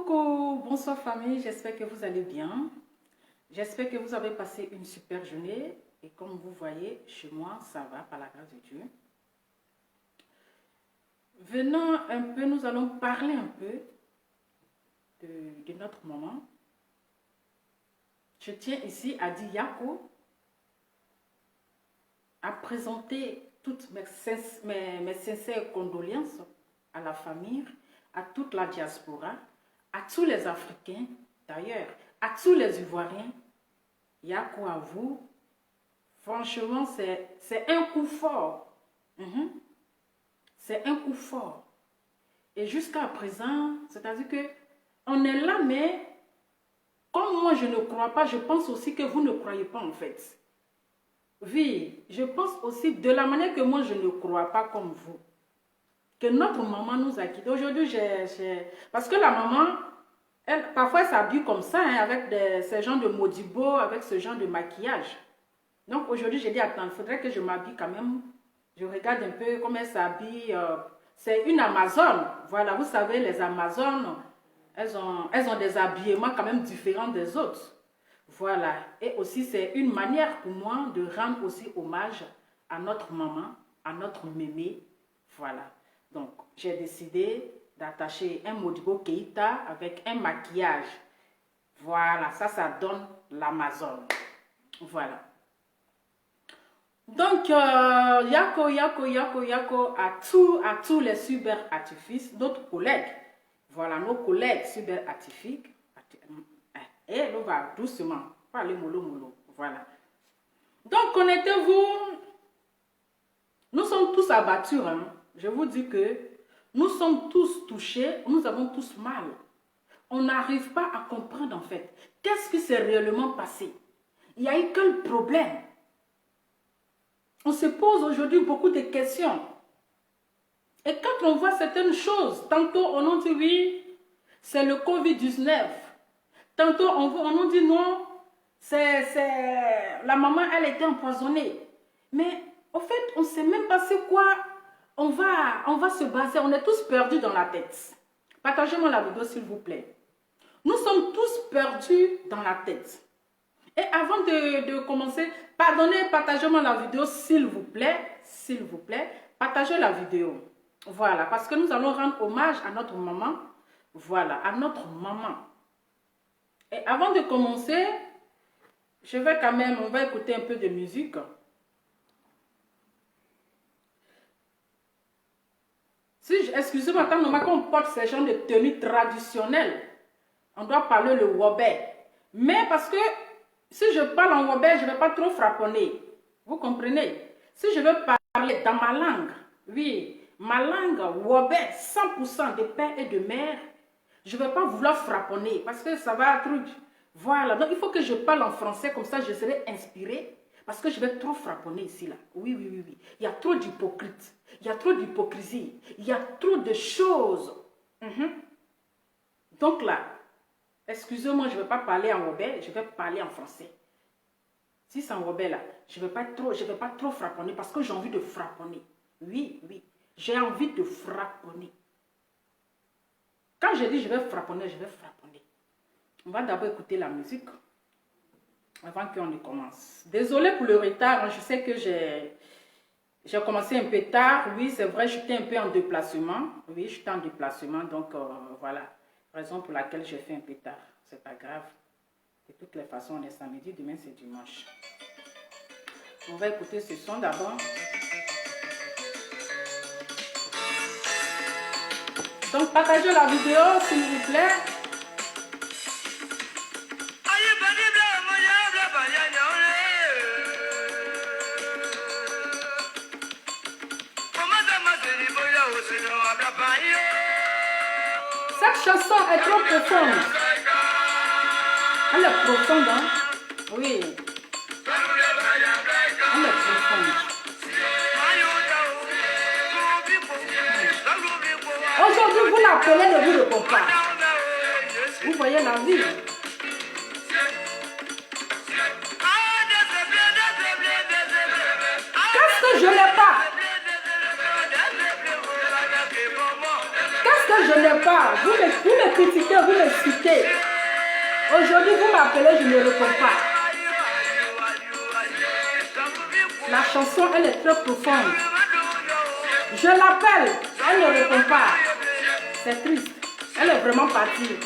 Coucou, bonsoir famille, j'espère que vous allez bien. J'espère que vous avez passé une super journée. Et comme vous voyez, chez moi, ça va par la grâce de Dieu. Venons un peu, nous allons parler un peu de notre maman. Je tiens ici à dire Yako, à présenter toutes mes sincères condoléances à la famille, à toute la diaspora, à tous les Africains, d'ailleurs, à tous les Ivoiriens. Yako à vous. Franchement, c'est un coup fort. C'est un coup fort. Et jusqu'à présent, c'est-à-dire que on est là, mais comme moi je ne crois pas, je pense aussi que vous ne croyez pas en fait. Oui, je pense aussi de la manière que moi je ne crois pas comme vous. Que notre maman nous a quittés. Aujourd'hui, parce que la maman, elle, parfois elle s'habille comme ça, hein, avec ce genre de modibo, avec ce genre de maquillage. Donc aujourd'hui, j'ai dit, attends, il faudrait que je m'habille quand même. Je regarde un peu comment elle s'habille. C'est une Amazone. Voilà, vous savez, les Amazones, elles ont des habillements quand même différents des autres. Voilà. Et aussi, c'est une manière pour moi de rendre aussi hommage à notre maman, à notre mémé. Voilà. Donc, j'ai décidé d'attacher un Modibo Keïta avec un maquillage. Voilà, ça donne l'Amazone. Voilà. Donc, Yako à tous les cyberartifices, d'autres collègues. Voilà, nos collègues cyberartifiques. Et on va doucement, parler mollo. Voilà. Donc, connectez-vous. Nous sommes tous abattus. Hein. Je vous dis que nous sommes tous touchés. Nous avons tous mal. On n'arrive pas à comprendre en fait. Qu'est-ce qui s'est réellement passé? Il y a eu quel problème? On se pose aujourd'hui beaucoup de questions. Et quand on voit certaines choses, tantôt on nous dit oui, c'est le Covid-19. Tantôt on nous dit non, la maman, elle était empoisonnée. Mais au fait, on ne sait même pas c'est quoi. On va se baser, on est tous perdus dans la tête. Partagez-moi la vidéo s'il vous plaît. Nous sommes tous perdus dans la tête. Et avant de commencer, partagez-moi la vidéo s'il vous plaît. S'il vous plaît, partagez la vidéo. Voilà, parce que nous allons rendre hommage à notre maman. Voilà, à notre maman. Et avant de commencer, on va écouter un peu de musique. Excusez-moi, quand on porte ces genres de tenues traditionnelles, on doit parler le wobé. Mais parce que si je parle en wobé, je ne vais pas trop frapponner. Vous comprenez? Si je veux parler dans ma langue, oui, ma langue wobé, 100% de père et de mère, je ne vais pas vouloir frapponner parce que ça va être... Voilà, donc il faut que je parle en français, comme ça je serai inspirée. Parce que je vais trop frapponner ici, là. Oui. Il y a trop d'hypocrites. Il y a trop d'hypocrisie. Il y a trop de choses. Donc là, excusez-moi, je ne vais pas parler en wobé, je vais parler en français. Si c'est en wobé là, je ne vais pas trop frapponner parce que j'ai envie de frapponner. Oui, j'ai envie de frapponner. Quand je dis je vais frapponner, je vais frapponner. On va d'abord écouter la musique avant qu'on ne commence. Désolée pour le retard, je sais que j'ai commencé un peu tard. Oui, c'est vrai, j'étais un peu en déplacement. Oui, j'étais en déplacement, donc voilà. Raison pour laquelle j'ai fait un peu tard. C'est pas grave. De toutes les façons, on est samedi, demain c'est dimanche. On va écouter ce son d'abord. Donc, partagez la vidéo, s'il vous plaît. Cette chanson est trop profonde. Elle est profonde, hein? Oui. Elle est profonde. Aujourd'hui, vous l'appelez ne vous répond pas. Vous voyez la vie. Qu'est-ce que je n'ai pas? Qu'est-ce que je n'ai pas. Vous me critiquez, vous me citez. Aujourd'hui, vous m'appelez, je ne réponds pas. La chanson, elle est très profonde. Je l'appelle, elle ne répond pas. C'est triste. Elle est vraiment partie.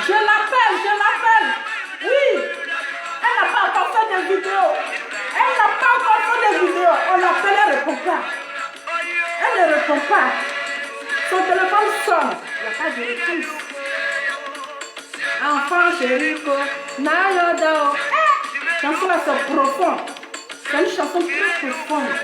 Je l'appelle. Oui. Elle n'a pas encore fait de vidéo. On l'appelle, elle ne répond pas. Elle ne répond pas. Son téléphone sonne. Il n'y a pas de réponse. Enfant chéri, Nayodao. Chanson là, c'est profond. C'est une chanson très profonde.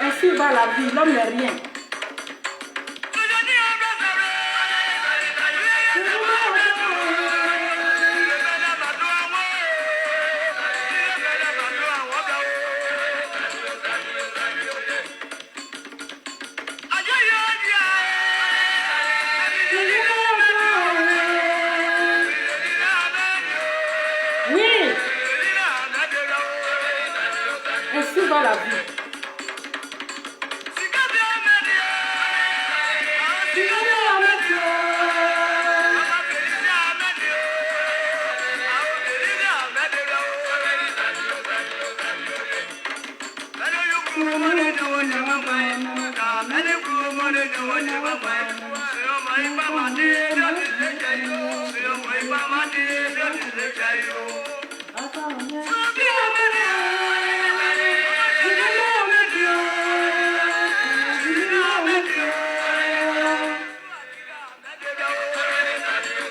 Ainsi va la vie, l'homme n'est rien. Oui. Ainsi va la vie.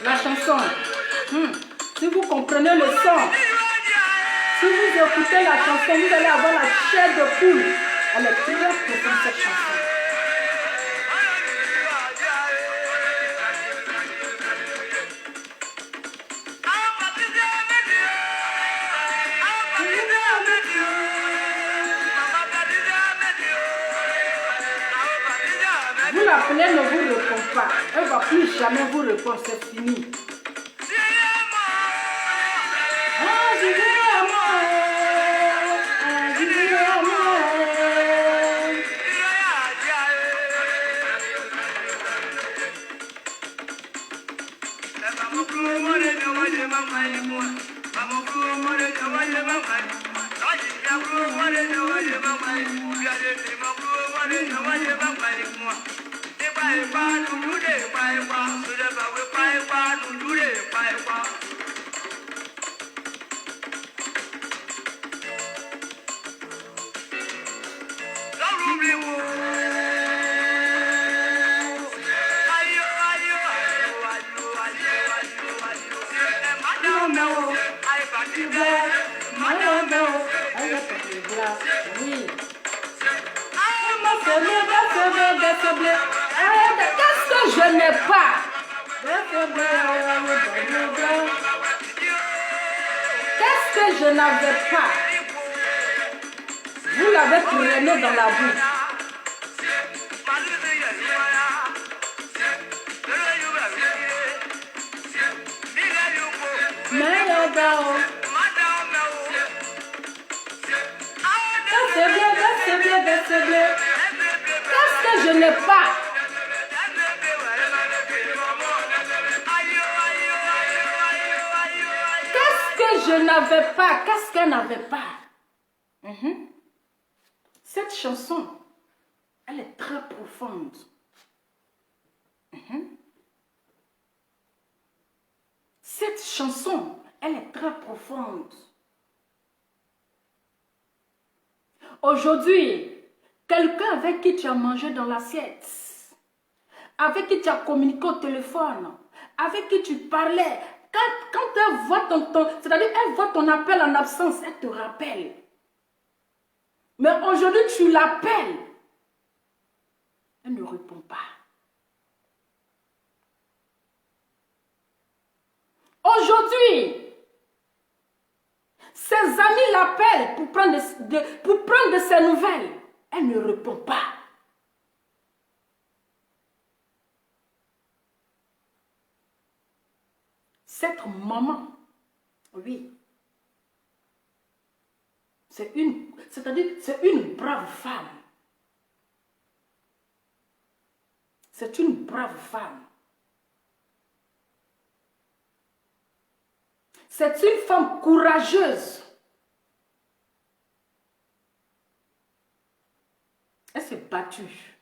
La chanson, si vous comprenez le son, si vous écoutez la chanson, vous allez avoir la chair de poule. Elle est très profonde, cette chanson. Vous l'appelez, elle ne vous répond pas. Elle ne va plus jamais vous répondre, c'est fini. Oui. Qu'est-ce que je n'ai pas? Qu'est-ce que je n'avais pas? Vous l'avez traîné dans la boue. Qu'est-ce que je n'ai pas? Qu'est-ce que je n'avais pas? Qu'est-ce qu'elle n'avait pas? Cette chanson, elle est très profonde. Cette chanson, elle est très profonde. Aujourd'hui, quelqu'un avec qui tu as mangé dans l'assiette, avec qui tu as communiqué au téléphone, avec qui tu parlais, quand elle voit c'est-à-dire elle voit ton appel en absence, elle te rappelle. Mais aujourd'hui, tu l'appelles. Elle ne répond pas. Aujourd'hui, ses amis l'appellent pour prendre de ses nouvelles. Elle ne répond pas. Cette maman, oui, c'est-à-dire, c'est une brave femme. C'est une brave femme. C'est une femme courageuse. Elle s'est battue.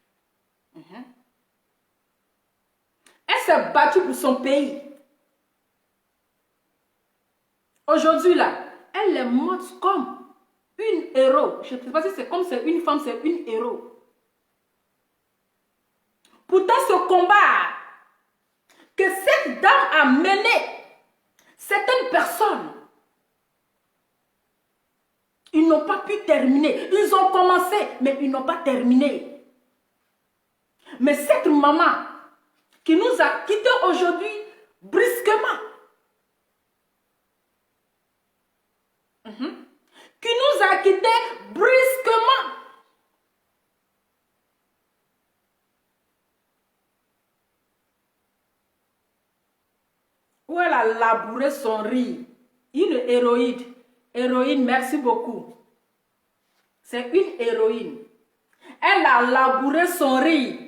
Elle s'est battue pour son pays. Aujourd'hui, là, elle est morte comme une héros. Je ne sais pas si c'est comme c'est une femme, c'est une héros. Pourtant, ce combat que cette dame a mené, certaines personnes, ils n'ont pas pu terminer. Ils ont commencé, mais ils n'ont pas terminé. Mais cette maman qui nous a quittés aujourd'hui brusquement, qui nous a quittés brusquement, où elle a labouré son riz. Une héroïne. Héroïne, merci beaucoup. C'est une héroïne. Elle a labouré son riz.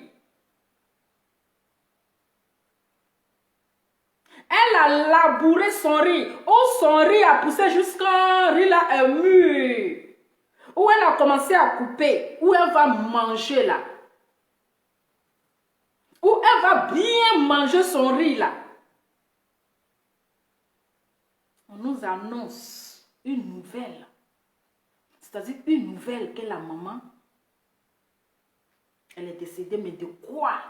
Elle a labouré son riz. Oh, son riz a poussé jusqu'à riz là est mûr. Où elle a commencé à couper. Où elle va manger là. Où elle va bien manger son riz là. On nous annonce une nouvelle. C'est-à-dire une nouvelle que la maman, elle est décédée, mais de quoi?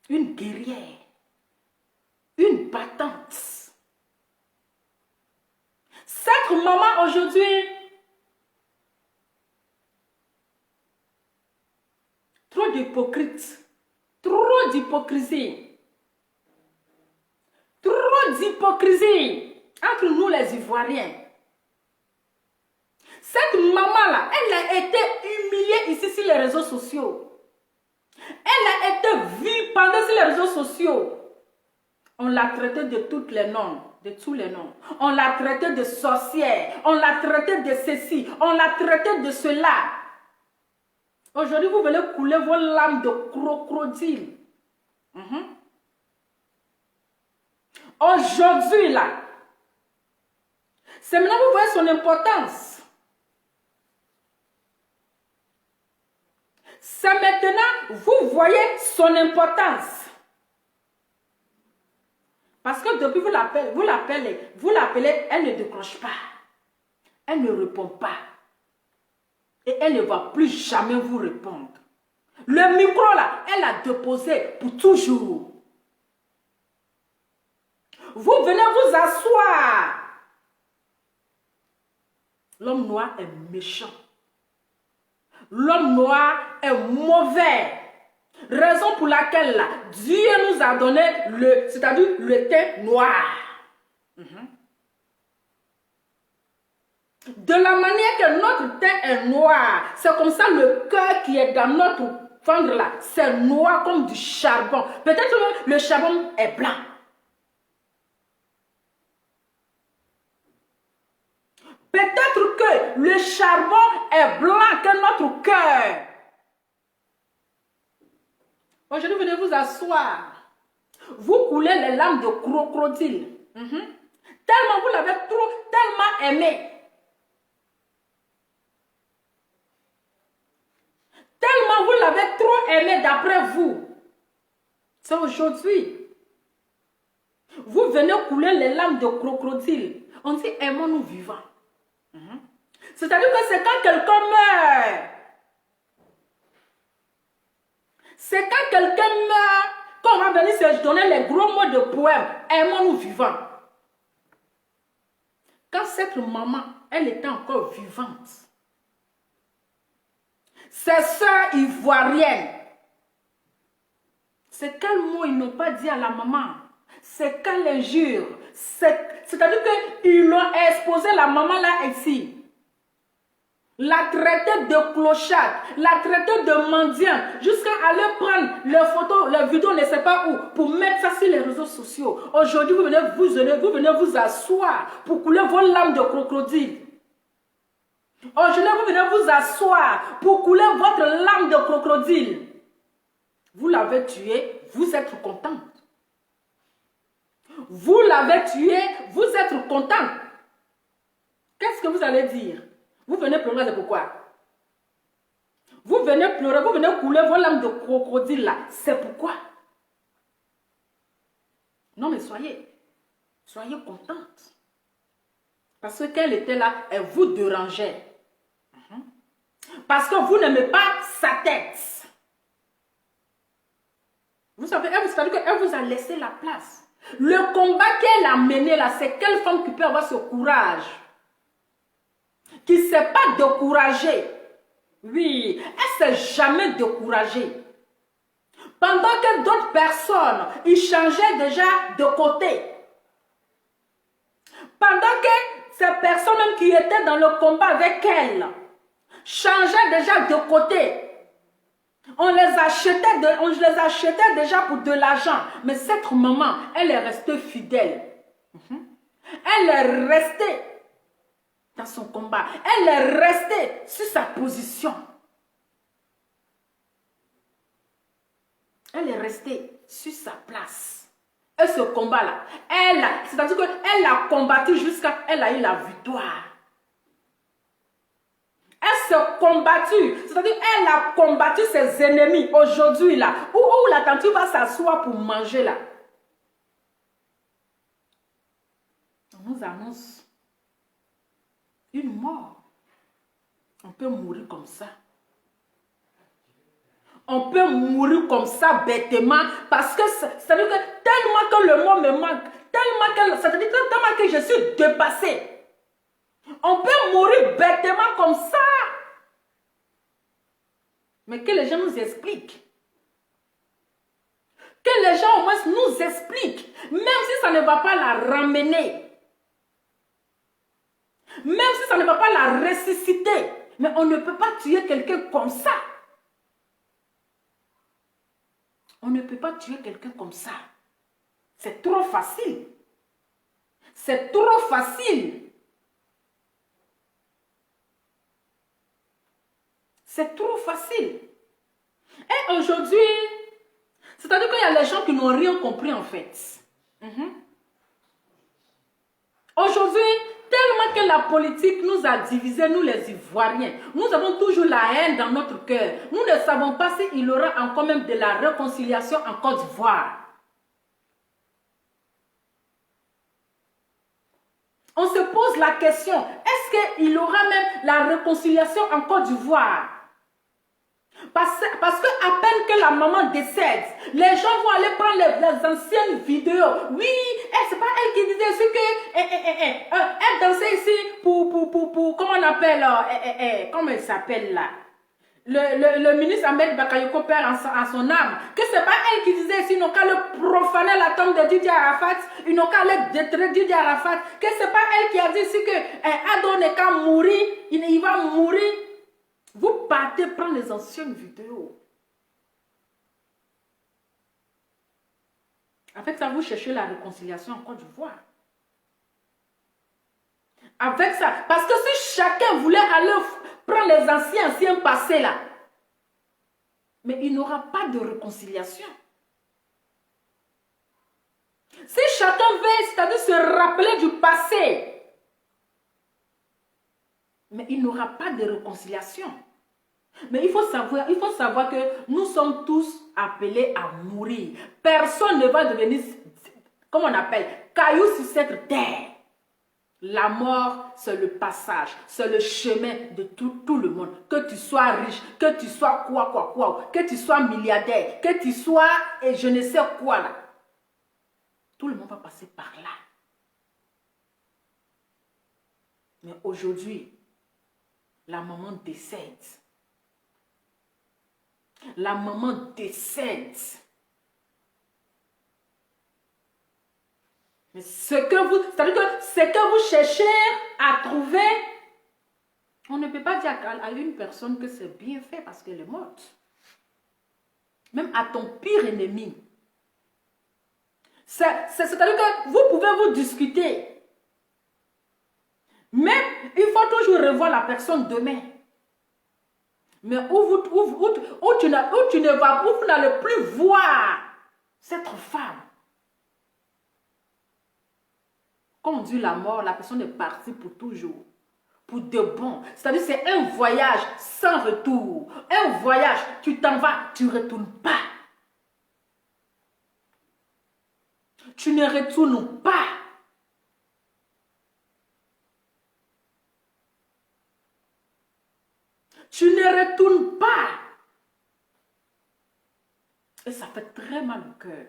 Une guerrière, une battante. Cette maman aujourd'hui, trop d'hypocrite, trop d'hypocrisie, trop d'hypocrisie entre nous les Ivoiriens. Cette maman-là, elle a été humiliée ici sur les réseaux sociaux. Elle a été vilipendée sur les réseaux sociaux. On l'a traitée de tous les noms, de tous les noms. On l'a traitée de sorcière, on l'a traitée de ceci, on l'a traitée de cela. Aujourd'hui, vous venez couler vos larmes de crocodile. Aujourd'hui, là, c'est maintenant que vous voyez son importance. C'est maintenant, vous voyez son importance. Parce que depuis vous l'appelez, elle ne décroche pas. Elle ne répond pas. Et elle ne va plus jamais vous répondre. Le micro là, elle l'a déposé pour toujours. Vous venez vous asseoir. L'homme noir est méchant. L'homme noir est mauvais. Raison pour laquelle là, Dieu nous a donné c'est-à-dire le teint noir. De la manière que notre teint est noir, c'est comme ça le cœur qui est dans notre ventre là, c'est noir comme du charbon. Peut-être que le charbon est blanc. Peut-être que le charbon est blanc que notre cœur. Aujourd'hui, venez vous asseoir. Vous coulez les larmes de crocodile. Tellement vous l'avez tellement aimé. Tellement vous l'avez trop aimé d'après vous. C'est aujourd'hui. Vous venez couler les larmes de crocodile. On dit aimons-nous vivants. C'est-à-dire que c'est quand quelqu'un meurt. C'est quand quelqu'un meurt qu'on va venir se donner les gros mots de poème. Aimons-nous vivants. Quand cette maman, elle était encore vivante, ses sœurs ivoiriennes, c'est quel mot ils n'ont pas dit à la maman? C'est quelle injure? C'est c'est-à-dire qu'ils l'ont exposé la maman là ici. La traiter de clochard, la traiter de mendiant, jusqu'à aller prendre les photos, les vidéos, ne sais pas où, pour mettre ça sur les réseaux sociaux. Aujourd'hui, vous venez vous asseoir pour couler vos larmes de crocodile. Aujourd'hui, vous venez vous asseoir pour couler votre larme de crocodile. Vous l'avez tué, vous êtes content. Vous l'avez tué, vous êtes content. Qu'est-ce que vous allez dire? Vous venez pleurer, c'est pourquoi? Vous venez pleurer, vous venez couler vos larmes de crocodile là. C'est pourquoi? Non mais soyez contente. Parce qu'elle était là, elle vous dérangeait. Parce que vous n'aimez pas sa tête. Vous savez, elle vous a laissé la place. Le combat qu'elle a mené là, c'est quelle femme qui peut avoir ce courage? Qui ne s'est pas découragée. Oui, elle ne s'est jamais découragée. Pendant que d'autres personnes, ils changeaient déjà de côté. Pendant que ces personnes même qui étaient dans le combat avec elle, changeaient déjà de côté. On les achetait déjà pour de l'argent. Mais cette maman, elle est restée fidèle. Elle est restée dans son combat. Elle est restée sur sa position. Elle est restée sur sa place. Et ce combat-là, c'est-à-dire qu'elle a combattu jusqu'à elle a eu la victoire. Elle s'est combattue, c'est-à-dire qu'elle a combattu ses ennemis aujourd'hui là. Où là, quand tu vas s'asseoir pour manger là, on nous annonce une mort. On peut mourir comme ça. On peut mourir comme ça bêtement parce que c'est-à-dire que tellement que le mot me manque, tellement que je suis dépassée. On peut mourir bêtement comme ça. Mais que les gens nous expliquent. Que les gens au moins nous expliquent. Même si ça ne va pas la ramener. Même si ça ne va pas la ressusciter. Mais on ne peut pas tuer quelqu'un comme ça. On ne peut pas tuer quelqu'un comme ça. C'est trop facile. C'est trop facile. C'est trop facile. Et aujourd'hui, c'est-à-dire qu'il y a les gens qui n'ont rien compris en fait. Aujourd'hui, tellement que la politique nous a divisés, nous les Ivoiriens, nous avons toujours la haine dans notre cœur. Nous ne savons pas s'il y aura encore même de la réconciliation en Côte d'Ivoire. On se pose la question, est-ce qu'il y aura même la réconciliation en Côte d'Ivoire? Parce que à peine que la maman décède, les gens vont aller prendre les anciennes vidéos. Oui, c'est pas elle qui disait ce que elle dansait ici pour comment on appelle, comment elle s'appelle là? Le ministre Ahmed Bakayoko perd à son âme. Que c'est pas elle qui disait ici, ils n'ont qu'à le profaner la tombe de Didier Arafat, ils n'ont qu'à le détruire Didier Arafat. Que c'est pas elle qui a dit ici que Ado n'est qu'à mourir, il va mourir. Vous partez prendre les anciennes vidéos. Avec ça, vous cherchez la réconciliation en Côte d'Ivoire. Avec ça, parce que si chacun voulait aller prendre les anciens passés là, mais il n'aura pas de réconciliation. Si chacun veut, c'est-à-dire se rappeler du passé, mais il n'aura pas de réconciliation. Mais il faut savoir que nous sommes tous appelés à mourir. Personne ne va devenir, comment on appelle, caillou sur cette terre. La mort, c'est le passage, c'est le chemin de tout le monde. Que tu sois riche, que tu sois quoi, que tu sois milliardaire, que tu sois et je ne sais quoi là. Tout le monde va passer par là. Mais aujourd'hui, la maman décède. La maman décède. Mais c'est-à-dire que ce que vous cherchez à trouver, on ne peut pas dire à une personne que c'est bien fait parce qu'elle est morte. Même à ton pire ennemi. C'est-à-dire que vous pouvez vous discuter. Mais il faut toujours revoir la personne demain. Mais où tu n'allez plus voir cette femme. Quand on dit la mort, la personne est partie pour toujours. Pour de bon. C'est-à-dire c'est un voyage sans retour. Un voyage, tu t'en vas, tu ne retournes pas. Tu ne retournes pas. Tu ne retournes pas. Et ça fait très mal au cœur.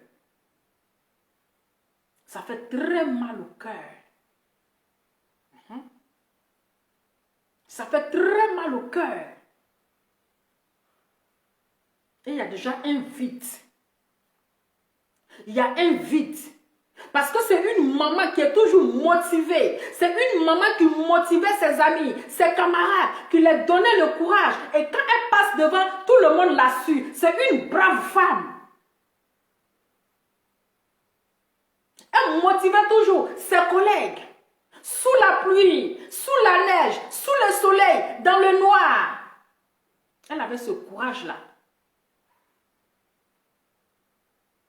Ça fait très mal au cœur. Ça fait très mal au cœur. Et il y a déjà un vide. Il y a un vide. Parce que c'est une maman qui est toujours motivée. C'est une maman qui motivait ses amis, ses camarades, qui leur donnait le courage. Et quand elle passe devant, tout le monde la suit. C'est une brave femme. Elle motivait toujours ses collègues. Sous la pluie, sous la neige, sous le soleil, dans le noir. Elle avait ce courage-là.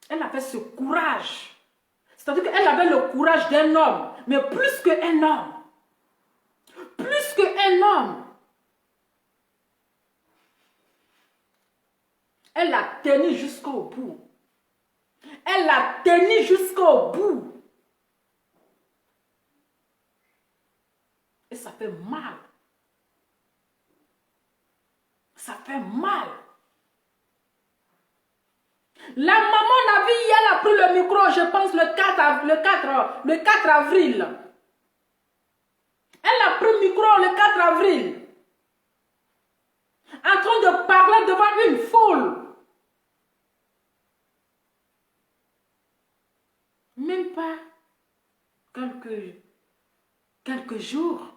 Elle avait ce courage. C'est-à-dire qu'elle avait le courage d'un homme, mais plus qu'un homme. Plus qu'un homme. Elle l'a tenu jusqu'au bout. Elle l'a tenu jusqu'au bout. Et ça fait mal. Ça fait mal. La maman Navi, elle a pris le micro, je pense, le 4 avril. Elle a pris le micro le 4 avril. En train de parler devant une foule. Même pas quelques jours,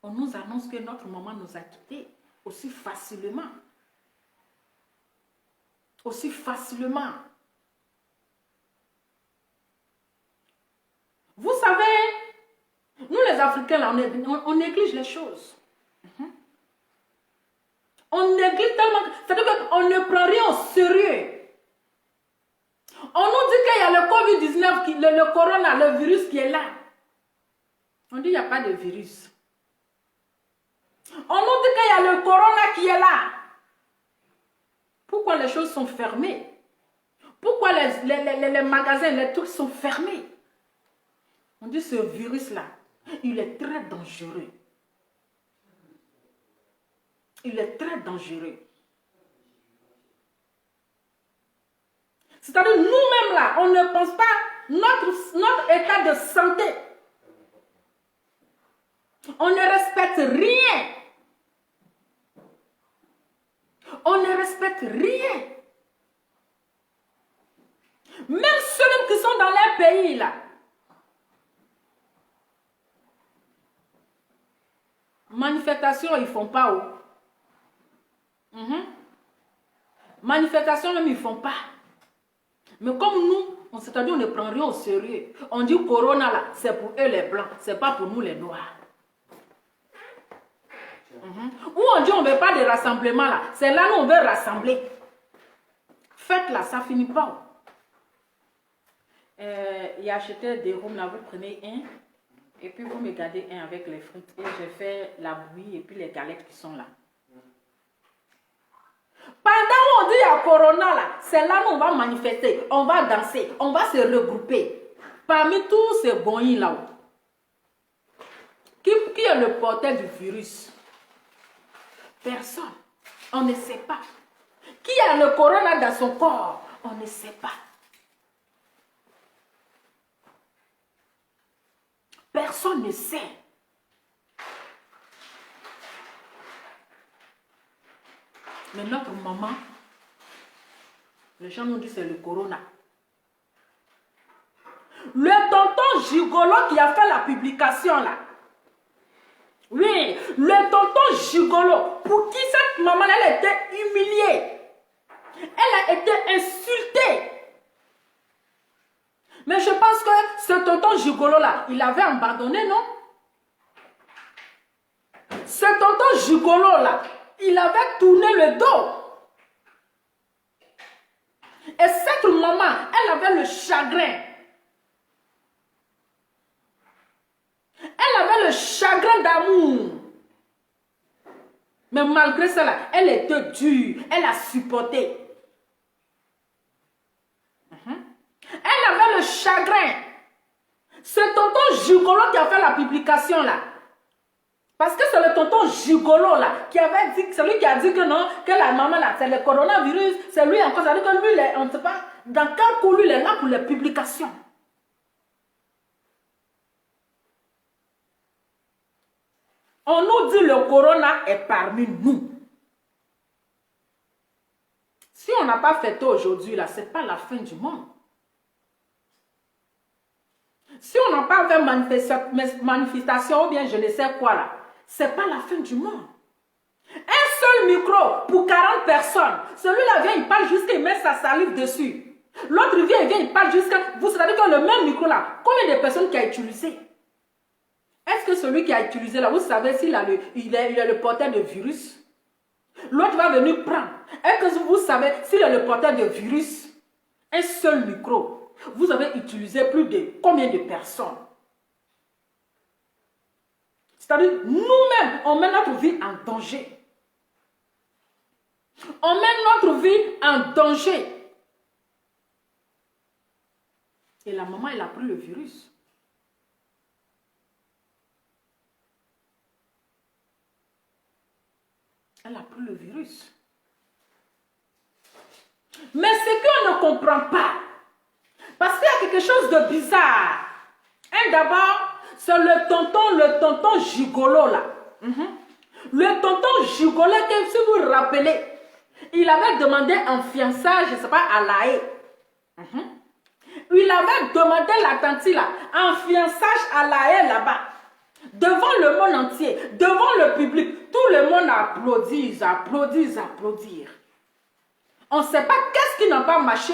on nous annonce que notre maman nous a quittés aussi facilement. Aussi facilement. Vous savez, nous les Africains, là, on néglige les choses. On néglige tellement, c'est-à-dire qu'on ne prend rien au sérieux. On nous dit qu'il y a le Covid-19, le corona, le virus qui est là. On dit qu'il n'y a pas de virus. On nous dit qu'il y a le corona qui est là. Pourquoi les choses sont fermées? Pourquoi les magasins, les trucs sont fermés? On dit ce virus-là, il est très dangereux. Il est très dangereux. C'est-à-dire nous-mêmes là, on ne pense pas notre état de santé. On ne respecte rien. On ne respecte rien. Même ceux qui sont dans leur pays là. Manifestation, ils ne font pas où? Manifestation, même ils ne font pas. Mais comme nous, c'est-à-dire on ne prend rien au sérieux. On dit corona là, c'est pour eux les blancs, c'est pas pour nous les noirs. Ou on dit on ne veut pas de rassemblement là, c'est là où on veut rassembler. Faites là, ça finit pas. Il a acheté des rhums là, vous prenez un, et puis vous me gardez un avec les frites. Et j'ai fait la bouillie et puis les galettes qui sont là. Pendant où on dit à Corona là, c'est là où on va manifester, on va danser, on va se regrouper. Parmi tous ces bons là, qui est le porteur du virus? Personne. On ne sait pas. Qui a le corona dans son corps? On ne sait pas. Personne ne sait. Mais notre maman, les gens nous disent c'est le corona. Le tonton gigolo qui a fait la publication là. Oui, le tonton gigolo, pour qui cette maman elle a été humiliée. Elle a été insultée. Mais je pense que ce tonton gigolo là, il avait abandonné, non? Ce tonton gigolo là, il avait tourné le dos. Et cette maman, elle avait le chagrin. Elle avait le chagrin d'amour. Mais malgré cela, elle était dure. Elle a supporté. Elle avait le chagrin. Ce tonton gigolo qui a fait la publication là. Parce que c'est le tonton gigolo là qui avait dit, c'est lui qui a dit que non, que la maman là, c'est le coronavirus, c'est lui encore, ça veut dire que lui, on ne sait pas dans quel coup lui il est là pour les publications. On nous dit le corona est parmi nous. Si on n'a pas fêté aujourd'hui là, ce n'est pas la fin du monde. Si on n'a pas fait manifestation ou bien je ne sais quoi là, ce n'est pas la fin du monde. Un seul micro pour 40 personnes. Celui-là vient, il parle jusqu'à, il met sa salive dessus. L'autre vient, il parle jusqu'à... Vous savez que le même micro là, combien de personnes qui a utilisé? Est-ce que celui qui a utilisé là, vous savez s'il a le porteur de virus? L'autre va venir prendre. Est-ce que vous savez s'il a le porteur de virus? Un seul micro. Vous avez utilisé plus de combien de personnes? C'est-à-dire, nous-mêmes, on met notre vie en danger. On met notre vie en danger. Et la maman, elle a pris le virus. Elle a pris le virus. Mais ce qu'on ne comprend pas, parce qu'il y a quelque chose de bizarre. D'abord, c'est le tonton gigolo là. Le tonton gigolo, si vous vous rappelez, il avait demandé un fiançage, je ne sais pas, à La Haye. Il avait demandé la tante là, un fiançage à La Haye là-bas. Devant le monde entier, devant le public, tout le monde applaudit, applaudir. On ne sait pas qu'est-ce qui n'a pas marché.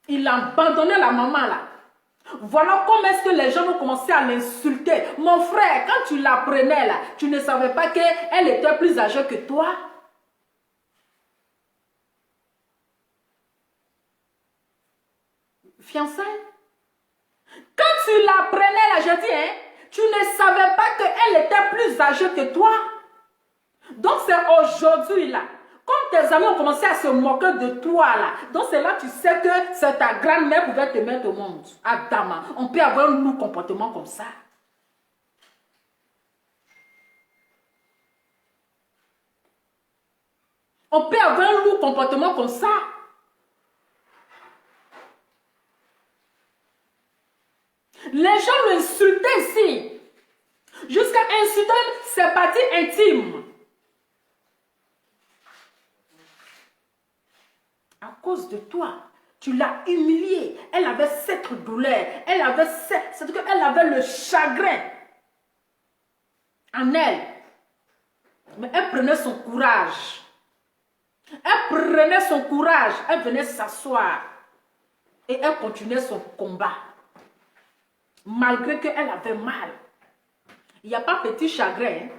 Il a abandonné la maman là. Voilà comment est-ce que les gens ont commencé à l'insulter. Mon frère, quand tu la prenais là, tu ne savais pas qu'elle était plus âgée que toi. Fiançailles. Quand tu la prenais là, je dis, hein, tu ne savais pas qu'elle était plus âgée que toi. Donc c'est aujourd'hui là. Comme tes amis ont commencé à se moquer de toi là, donc c'est là que tu sais que c'est ta grand-mère pouvait te mettre au monde. Adama, on peut avoir un lourd comportement comme ça. On peut avoir un lourd comportement comme ça. Les gens l'insultaient ici. Jusqu'à insulter ses parties intimes. À cause de toi, tu l'as humiliée. Elle avait cette douleur. Elle avait c'est-à-dire qu'elle avait le chagrin en elle. Mais elle prenait son courage. Elle venait s'asseoir. Et elle continuait son combat. Malgré qu'elle avait mal. Il n'y a pas petit chagrin.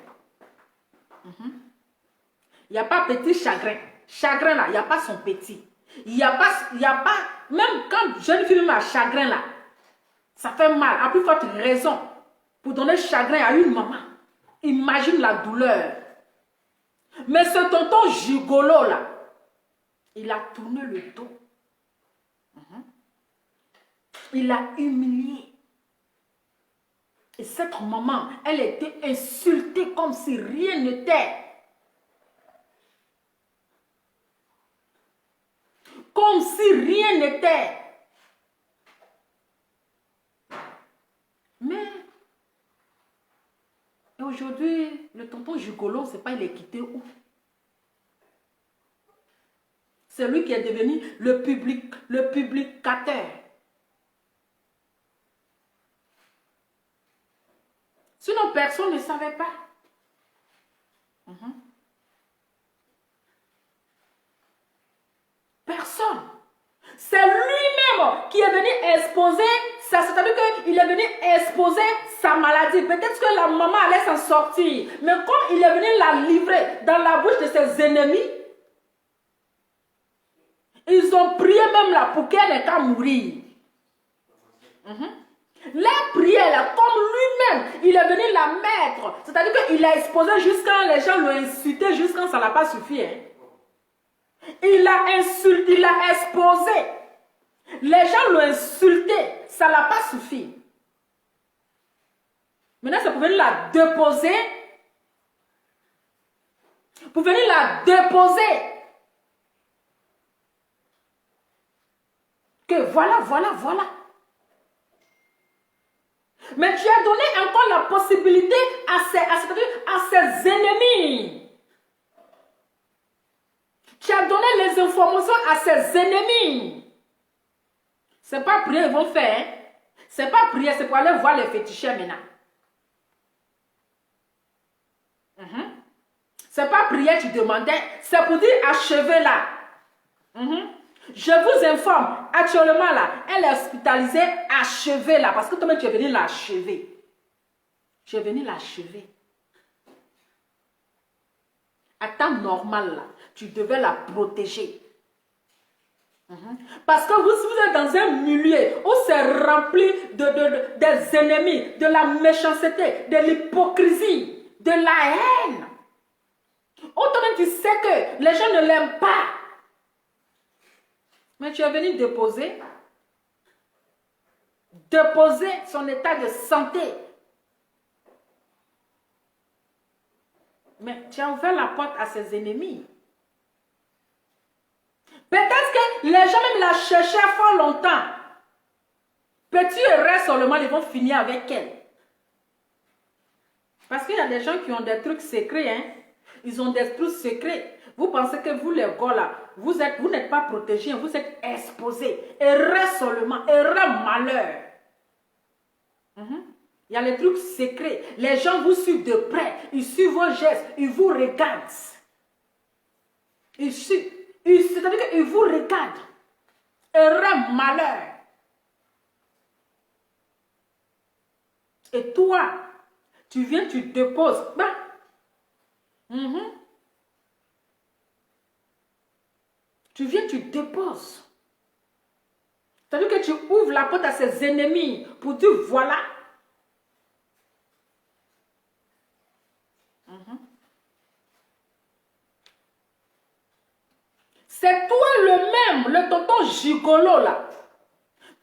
Il n'y a pas petit chagrin. Chagrin là, il n'y a pas son petit. Il n'y a pas, même quand jeune fille a chagrin là, ça fait mal. À plus forte raison, pour donner chagrin à une maman. Imagine la douleur. Mais ce tonton gigolo là, il a tourné le dos. Il a humilié. Et cette maman, elle était insultée comme si rien n'était. Comme si rien n'était. Mais aujourd'hui, le tonton gigolo, on ne sait pas il est quitté où. C'est lui qui est devenu le publicateur. gens ne savaient pas. Personne. C'est lui-même qui est venu exposer ça. C'est-à-dire qu'il est venu exposer sa maladie. Peut-être que la maman allait s'en sortir. Mais comme il est venu la livrer dans la bouche de ses ennemis, ils ont prié même là pour qu'elle n'ait qu'à mourir. Les prières, comme lui-même, il est venu la mettre. C'est-à-dire qu'il a exposé jusqu'à les gens l'ont insulté, jusqu'à ça n'a pas suffi. Hein. Il a insulté, il a exposé. Les gens l'ont insulté, ça n'a pas suffi. Maintenant, c'est pour venir la déposer. Pour venir la déposer. Que voilà. Mais tu as donné encore la possibilité à ses ennemis. Tu as donné les informations à ses ennemis. Ce n'est pas prier, ils vont faire. Hein? Ce n'est pas prier, c'est pour aller voir les féticheurs maintenant. Ce n'est pas prier, tu demandais. C'est pour dire achever là. Je vous informe, actuellement là, elle est hospitalisée, achevée là, parce que toi-même tu es venu l'achever. Tu es venu l'achever. À temps normal là, tu devais la protéger. Parce que si vous êtes dans un milieu où c'est rempli des ennemis, de la méchanceté, de l'hypocrisie, de la haine, autant tu sais que les gens ne l'aiment pas. Mais tu es venu déposer son état de santé. Mais tu as ouvert la porte à ses ennemis. Peut-être que les gens même la cherchaient fort longtemps. Petit erreur seulement, ils vont finir avec elle. Parce qu'il y a des gens qui ont des trucs secrets. Hein? Ils ont des trucs secrets. Vous pensez que vous, les gars là, vous n'êtes pas protégés, vous êtes exposés. Erreur seulement, erreur malheur. Il y a les trucs secrets. Les gens vous suivent de près. Ils suivent vos gestes. Ils vous regardent. C'est-à-dire qu'ils vous regardent. Erreur malheur. Et toi, tu viens, tu déposes. Tu viens, tu déposes. C'est-à-dire que tu ouvres la porte à ses ennemis pour dire voilà. C'est toi le même, le tonton gigolo là.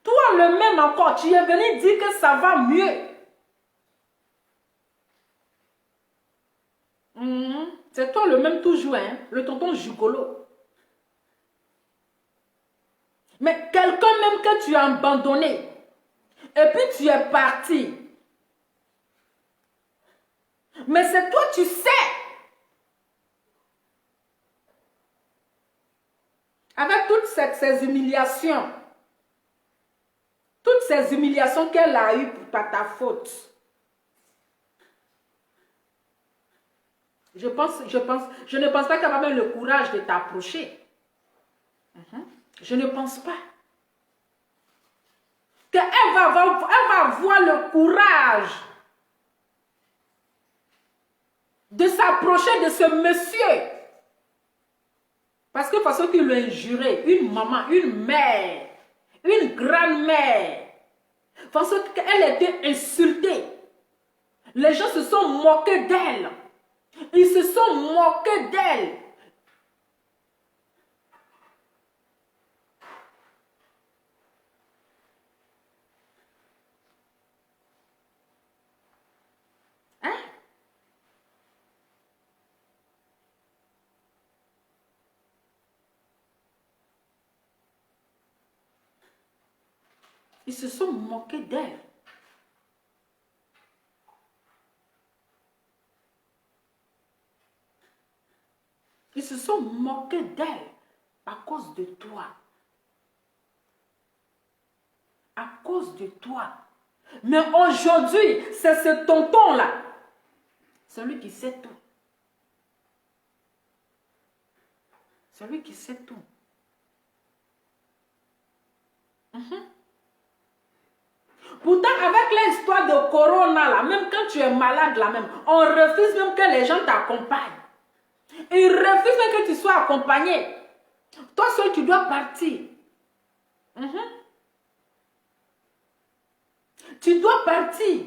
Toi le même encore, tu es venu dire que ça va mieux. C'est toi le même toujours, hein, le tonton gigolo. Mais quelqu'un même que tu as abandonné, et puis tu es parti. Mais c'est toi, tu sais. Avec toutes ces humiliations. Toutes ces humiliations qu'elle a eues par ta faute. Je ne pense pas qu'elle va avoir le courage de t'approcher. Je ne pense pas. Qu'elle va avoir le courage de s'approcher de ce monsieur. Parce que façon qu'il l'a injuré, une maman, une mère, une grand-mère, façon qu'elle était insultée. Les gens se sont moqués d'elle. Ils se sont moqués d'elle. Hein? Ils se sont moqués d'elle. Ils se sont moqués d'elle à cause de toi. À cause de toi. Mais aujourd'hui, c'est ce tonton-là Celui qui sait tout. Celui qui sait tout. Pourtant, avec l'histoire de Corona, là, même quand tu es malade, là même, on refuse même que les gens t'accompagnent. Ils refusent même que tu sois accompagné. Toi seul, tu dois partir. Tu dois partir.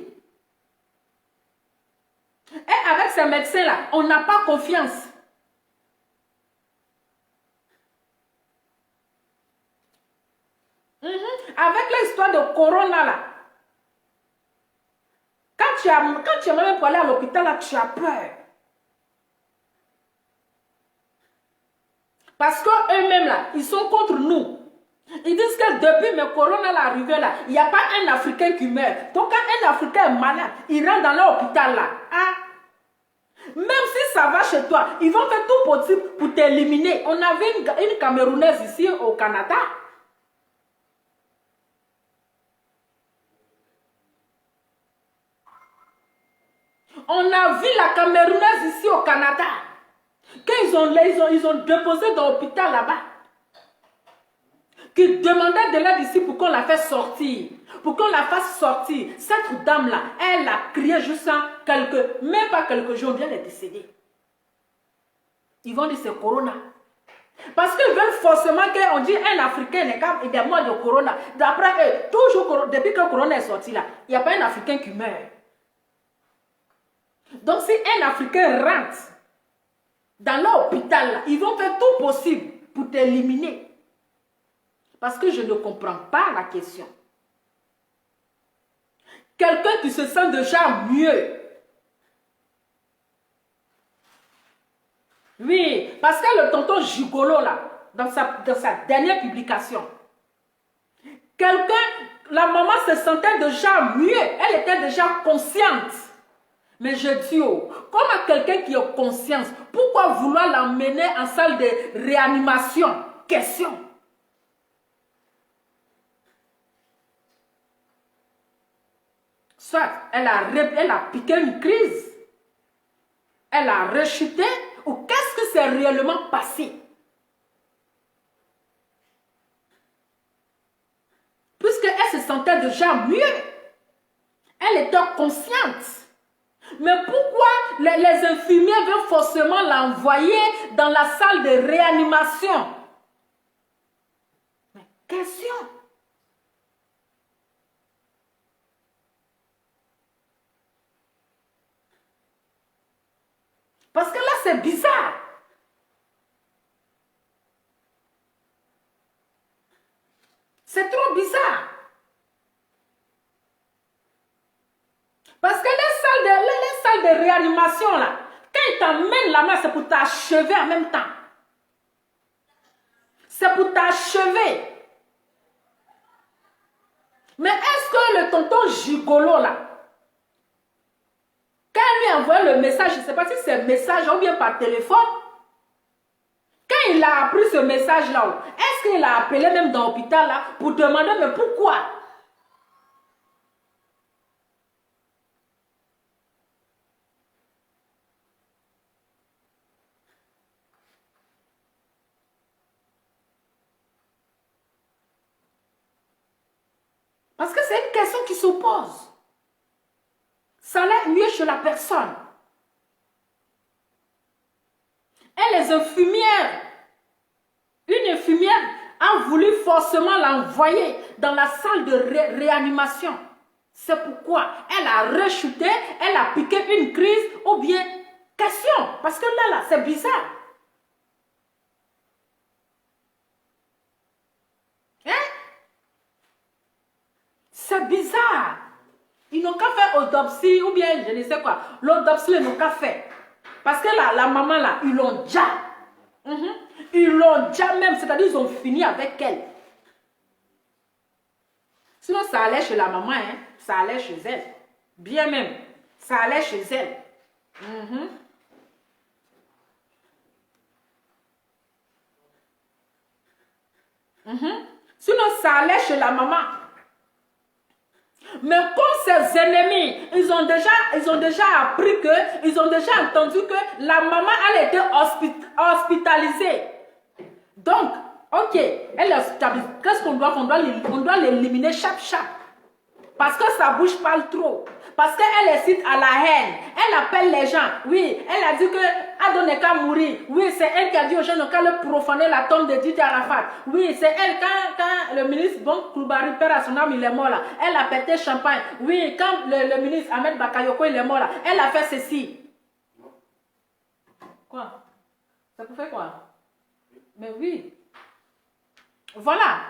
Et avec ces médecins-là, on n'a pas confiance. Avec l'histoire de Corona, là, quand tu es même pour aller à l'hôpital, là, tu as peur. Parce qu'eux-mêmes, là, ils sont contre nous. Ils disent que depuis le corona là, arrivé là, il n'y a pas un Africain qui meurt. Donc quand un Africain est malade, il rentre dans l'hôpital là. Ah. Même si ça va chez toi, ils vont faire tout possible pour t'éliminer. On avait une Camerounaise ici au Canada. On a vu la Camerounaise ici au Canada. Quand ils ont déposé dans l'hôpital là-bas, qui demandait de l'aide ici pour qu'on la fasse sortir. Pour qu'on la fasse sortir. Cette dame-là, elle a crié juste même pas quelques jours, bien elle est décédée. Ils vont dire c'est Corona. Parce qu'ils veulent forcément qu'on dise un Africain est mort de Corona. D'après eux, toujours, depuis que Corona est sorti là, il n'y a pas un Africain qui meurt. Donc si un Africain rentre dans l'hôpital là, ils vont faire tout possible pour t'éliminer. Parce que je ne comprends pas la question. Quelqu'un qui se sent déjà mieux. Oui, parce que le tonton Gigolo, là, dans sa dernière publication, la maman se sentait déjà mieux. Elle était déjà consciente. Mais je dis, comme à quelqu'un qui a conscience, pourquoi vouloir l'emmener en salle de réanimation? Question. Soit elle a piqué une crise, elle a rechuté, ou qu'est-ce que c'est réellement passé? Puisqu'elle se sentait déjà mieux, elle était consciente. Mais pourquoi les infirmiers veulent forcément l'envoyer dans la salle de réanimation? Mais question. Parce que là, c'est bizarre. C'est trop bizarre. Parce que les salles de réanimation, là, quand ils t'emmènent la main, c'est pour t'achever en même temps. C'est pour t'achever. Mais est-ce que le tonton Gigolo, là, quand il lui a envoyé le message, je ne sais pas si c'est un message ou bien par téléphone, quand il a appris ce message-là, est-ce qu'il a appelé même dans l'hôpital là pour demander mais pourquoi? Parce que c'est une question qui se pose. Ça allait mieux chez la personne. Et les infirmières, une infirmière a voulu forcément l'envoyer dans la salle de réanimation. C'est pourquoi elle a rechuté, elle a piqué une crise ou bien question. Parce que là, c'est bizarre. Hein? C'est bizarre. Ils n'ont qu'à faire autopsie ou bien je ne sais quoi. L'autopsie, ils n'ont qu'à faire. Parce que la maman là, ils l'ont déjà. Ils l'ont déjà même, c'est-à-dire ils ont fini avec elle. Sinon, ça allait chez la maman, hein? Ça allait chez elle. Bien même, ça allait chez elle. Sinon, ça allait chez la maman. Mais comme ses ennemis, ils ont déjà appris que, ils ont déjà entendu que la maman, elle était hospitalisée. Donc, ok, elle est hospitalisée. Qu'est-ce qu'on doit faire? On doit l'éliminer chaque. Parce que ça bouge pas trop. Parce qu'elle incite à la haine. Elle appelle les gens. Oui, elle a dit que Adonai qu'à mourir. Oui, c'est elle qui a dit aux gens qu'à le profaner la tombe de Didier Arafat. Oui, c'est elle quand le ministre Bon Kloubari, père à son âme, il est mort là. Elle a pété champagne. Oui, quand le ministre Ahmed Bakayoko, il est mort là. Elle a fait ceci. Quoi? Ça peut faire quoi? Mais oui. Voilà.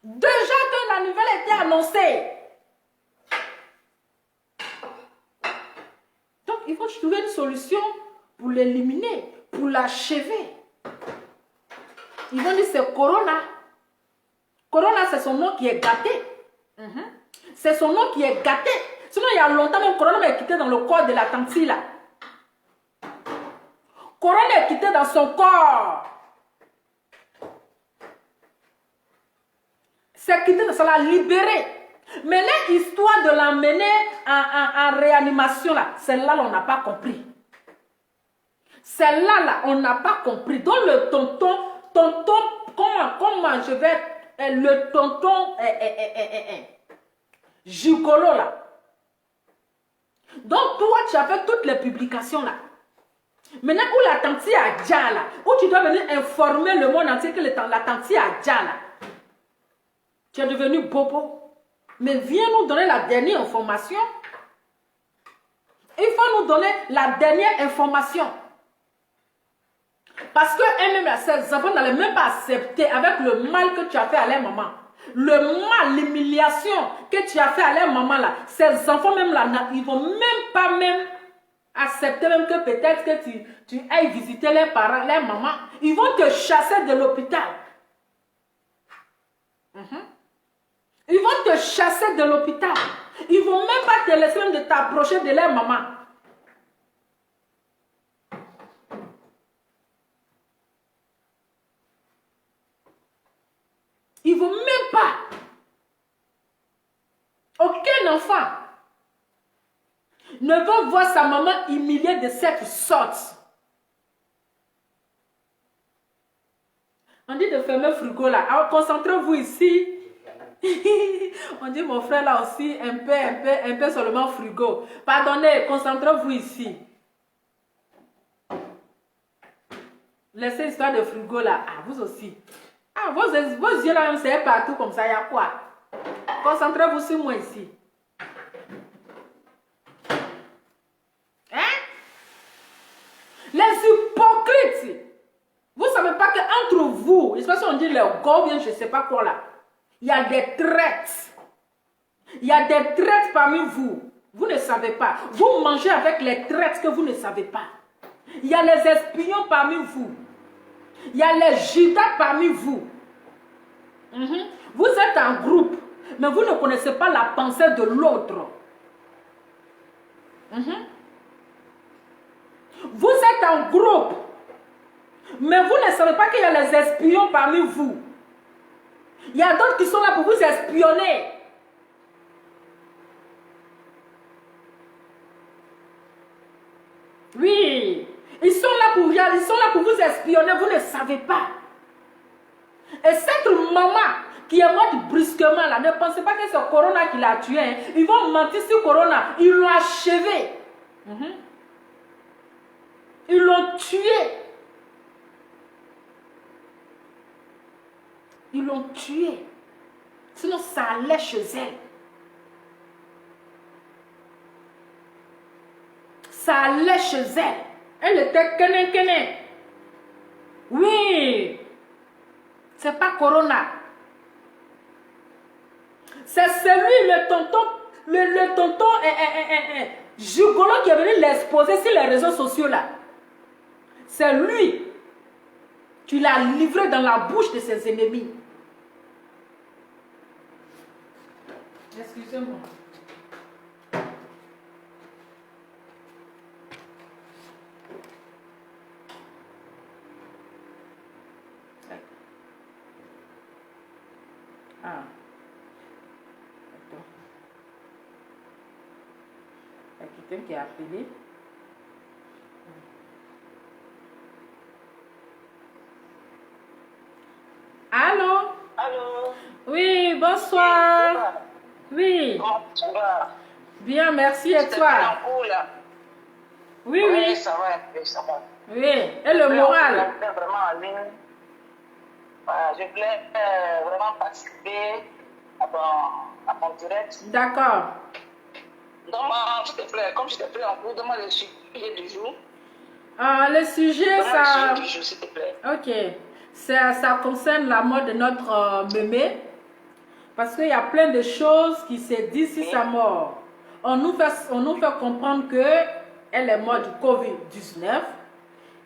Déjà que la nouvelle était annoncée. Donc, il faut trouver une solution pour l'éliminer, pour l'achever. Ils vont dire c'est Corona. Corona, c'est son nom qui est gâté. C'est son nom qui est gâté. Sinon, il y a longtemps, même Corona est quitté dans le corps de la tante là. Corona est quitté dans son corps. C'est quitté, ça l'a libéré. Mais l'histoire de l'emmener en réanimation, là, celle-là, on n'a pas compris. Celle-là, là, on n'a pas compris. Donc le tonton, comment je vais... Le tonton gigolo, là. Donc toi, tu as fait toutes les publications, là. Maintenant, où la tante a déjà, là, où tu dois venir informer le monde entier que la tante a déjà, là. Tu es devenu bobo. Mais viens nous donner la dernière information. Il faut nous donner la dernière information. Parce que elle-même, ses enfants n'allaient même pas accepter avec le mal que tu as fait à leur maman. Le mal, l'humiliation que tu as fait à leur maman là. Ces enfants même là, ils ne vont même pas accepter même que peut-être que tu ailles visiter leurs parents, leurs mamans. Ils vont te chasser de l'hôpital. Ils vont te chasser de l'hôpital. Ils ne vont même pas te laisser même de t'approcher de leur maman. Ils ne vont même pas. Aucun enfant ne veut voir sa maman humiliée de cette sorte. On dit de fermer le frigo là. Alors concentrez-vous ici. On dit mon frère là aussi, un peu seulement frigo. Pardonnez, concentrez-vous ici. Laissez l'histoire de frigo là. Ah, vous aussi. Ah, vos yeux là même, c'est partout comme ça, il y a quoi? Concentrez-vous sur moi ici. Hein? Les hypocrites. Vous ne savez pas qu'entre vous, especially on dit les gobiens, je ne sais pas quoi là, il y a des traites. Il y a des traites parmi vous. Vous ne savez pas. Vous mangez avec les traites que vous ne savez pas. Il y a les espions parmi vous. Il y a les judas parmi vous. Vous êtes en groupe, mais vous ne connaissez pas la pensée de l'autre. Vous êtes en groupe, mais vous ne savez pas qu'il y a les espions parmi vous. Il y a d'autres qui sont là pour vous espionner. Oui, ils sont là pour vous espionner, vous ne savez pas. Et cette maman qui est morte brusquement là, ne pensez pas que c'est Corona qui l'a tué. Hein. Ils vont mentir sur Corona. Ils l'ont achevé. Ils l'ont tué. Ils l'ont tué. Sinon, ça allait chez elle. Ça allait chez elle. Elle était kene. Oui. C'est pas Corona. C'est celui, le tonton Jugolo qui est venu l'exposer sur les réseaux sociaux là. C'est lui. Tu l'as livré dans la bouche de ses ennemis. Excusez-moi. Ah. Attends. Il y a quelqu'un qui a appelé. Allô? Allô? Oui, bonsoir. Oui. Comment tu vas? Bien, merci. Et toi? En cours, là. Oui, Oui, oui. ça va, ça va. Oui. Et le moral? Je voulais vraiment en ligne. Voilà, je voulais vraiment participer à ton direct. D'accord. Donne-moi, s'il te plaît, comme je t'ai pris en cours, donne-moi le sujet du jour. Le sujet, Donne-moi ça... le sujet du jour, s'il te plaît. Ok. Ça concerne la mort de notre mémé. Parce qu'il y a plein de choses qui se disent sur sa mort. On nous fait comprendre qu'elle est morte du Covid-19.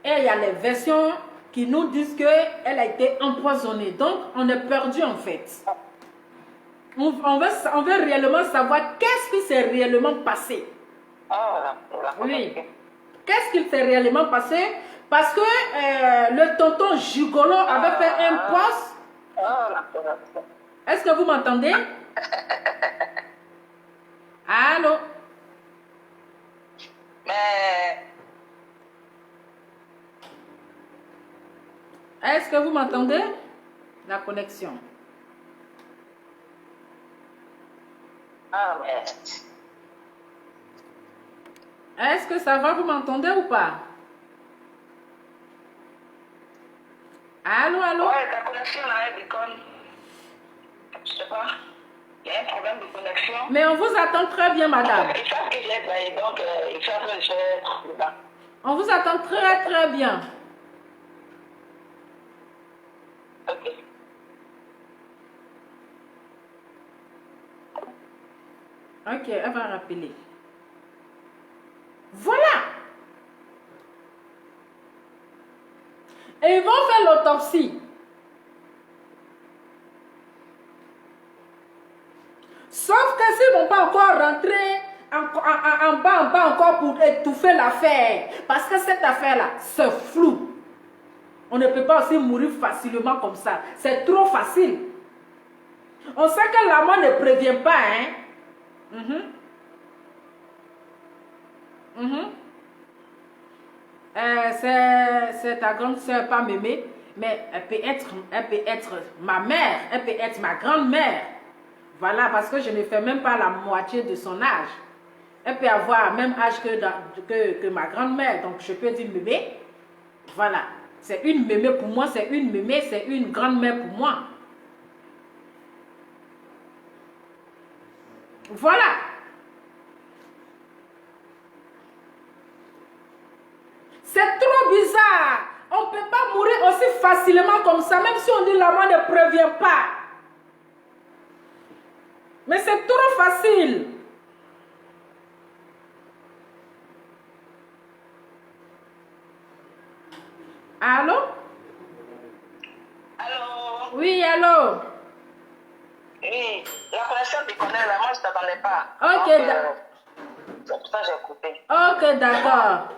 Et il y a les versions qui nous disent qu'elle a été empoisonnée. Donc, on est perdu en fait. On veut réellement savoir qu'est-ce qui s'est réellement passé. Ah, voilà. Oui. Qu'est-ce qui s'est réellement passé? Parce que le tonton Gigolo avait fait un post. Est-ce que vous m'entendez? Allô? Mais... Est-ce que vous m'entendez? La connexion. Ah, mais... Est-ce que ça va? Vous m'entendez ou pas? Allô, allô? Ouais, ta connexion là, elle déconne. Je sais pas. Il y a un problème de connexion. Mais on vous attend très bien, madame. Ils savent que j'ai travaillé, donc ils savent que je fais dedans. On vous attend très très bien. Ok. Ok, elle va rappeler. Voilà. Et ils vont faire l'autopsie. Sauf que s'ils ne vont pas encore rentrer en bas encore pour étouffer l'affaire. Parce que cette affaire-là, c'est flou. On ne peut pas aussi mourir facilement comme ça. C'est trop facile. On sait que la mort ne prévient pas, hein. C'est ta grande soeur, pas mémé, mais elle peut être ma mère, elle peut être ma grand-mère. Voilà, parce que je ne fais même pas la moitié de son âge. Elle peut avoir le même âge que ma grand-mère, donc je peux dire mémé. Voilà, c'est une mémé pour moi, c'est une mémé, c'est une grand-mère pour moi. Voilà. C'est trop bizarre. On ne peut pas mourir aussi facilement comme ça, même si on dit la mort ne prévient pas. Mais c'est trop facile. Allô? Allô? Oui, allô? Oui, la connexion tu connais, là, moi je ne t'attendais pas. Ok, c'est pour ça que j'ai coupé. Ok, d'accord.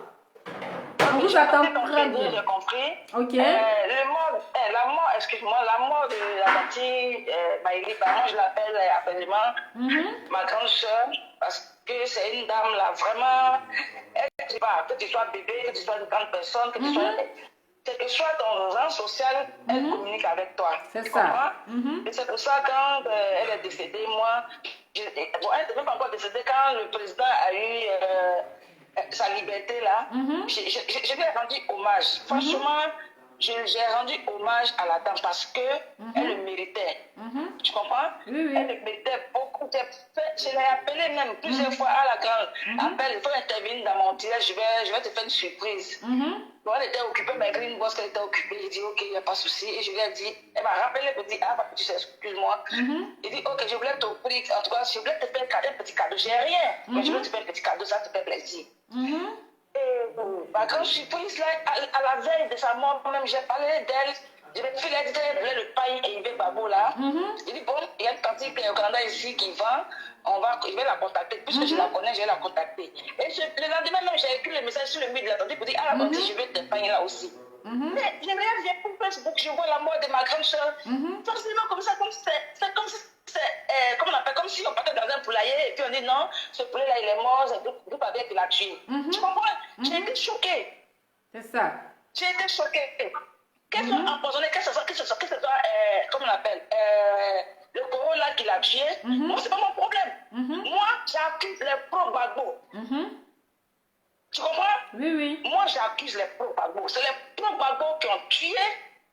On vous attend très bien. J'ai compris. Ok. La mort, excuse-moi, la mort de la Bati Maïli, moi je l'appelle apparemment ma grande soeur, parce que c'est une dame là, vraiment, elle, je sais pas, que tu sois bébé, que tu sois une grande personne, que tu sois, quel que soit ton rang social, elle communique avec toi. C'est tu ça. comprends? Et c'est pour ça, quand elle est décédée, moi, elle n'était même pas encore décédée, quand le président a eu sa liberté là, je lui ai rendu hommage. Franchement, j'ai rendu hommage à la dame parce que elle le méritait. Tu comprends? Oui, oui. Elle le méritait beaucoup. Je l'ai appelé même plusieurs fois à la grande. Appelle, il faut intervenir dans mon tirage, je vais te faire une surprise. Bon, elle était occupée, malgré une bosse qu'elle était occupée. J'ai dit, ok, il n'y a pas de souci. Et je lui ai dit, elle m'a rappelé, elle me dit, ah, tu sais, excuse-moi. Il dit, ok, je voulais t'offrir, en tout cas, je voulais te faire un petit cadeau. J'ai rien, mais je voulais te faire un petit cadeau, ça te fait plaisir. Et ma grande surprise, là, à la veille de sa mort, même, j'ai parlé d'elle. Je vais te filer le pain et il veut Babo là. Il dit, bon, il y a une tante au Canada ici qui vend. Je vais la contacter. Puisque je la connais, je vais la contacter. Et le lendemain même, j'ai écrit le message sur le mur de la tante pour dire, ah, la tante, je veux tes pains là aussi. Mais je regarde, j'ai pour Facebook, je vois la mort de ma grande soeur. Forcément, comme ça, c'est comme si comment on appelle, comme si on partait dans un poulailler et puis on dit non, ce poulet-là il est mort, c'est le groupe avec qui l'a tué. Tu comprends? J'ai été choquée. C'est ça. J'ai été choquée. Qu'elle soit empoisonnée, que ce soit, comment on appelle, le corona qui l'a tué, moi, c'est pas mon problème. Moi, j'accuse les pro-Gbagbo. Tu comprends? Oui, oui. Moi, j'accuse les pro-Gbagbo. C'est les pro-Gbagbo qui ont tué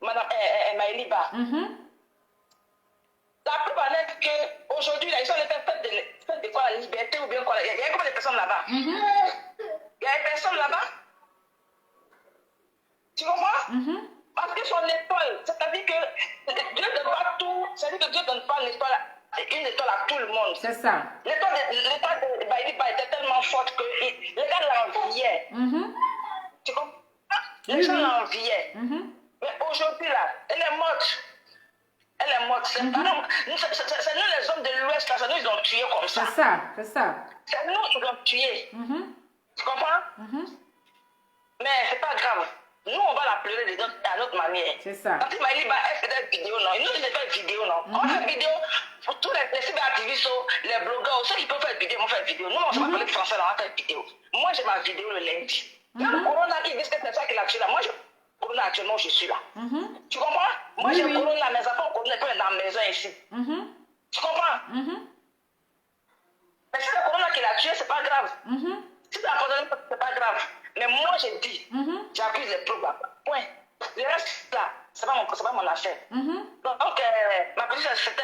Mme Maëliba. La preuve en est qu'aujourd'hui, ils sont allés faire fête de quoi, la liberté ou bien quoi. Il y a combien de personnes là-bas? Il y a des personnes là-bas. Tu comprends? Parce que son étoile, c'est-à-dire que Dieu ne donne pas tout, c'est-à-dire que Dieu ne donne pas une étoile à tout le monde. C'est ça. L'étoile de Baïliba était tellement forte que les gars l'enviaient. Tu comprends? Les gens l'enviaient. Mais aujourd'hui, là, elle est morte. Elle est morte. C'est nous, les hommes de l'Ouest, c'est nous, ils l'ont tué comme ça. C'est ça, c'est ça. C'est nous, ils l'ont tué. Tu comprends? Mais c'est pas grave. Nous, on va la pleurer à notre manière. C'est ça. Quand il m'a dit, elle fait des vidéos, non. Nous, ils ne font pas de vidéos, non. On fait des vidéos pour tous les cyberaktivistes, les blogueurs, ceux qui peuvent faire des vidéos, on fait des vidéos. Nous, on ne sait pas parler français, on va faire des vidéos. Moi, j'ai ma vidéo le lundi. Même le corona qui dit que c'est ça qui l'a tué là. Moi, corona actuellement, je suis là. Tu comprends? Moi, j'ai corona, mes enfants, corona, ils peuvent être dans la maison ici. Tu comprends? Mais si c'est le corona qui l'a tué, c'est pas grave. Si c'est la corona, c'est pas grave. Mais moi, j'ai dit, j'accuse les problèmes. Point. Le reste, là, c'est pas mon affaire. Donc, ma petite, c'était.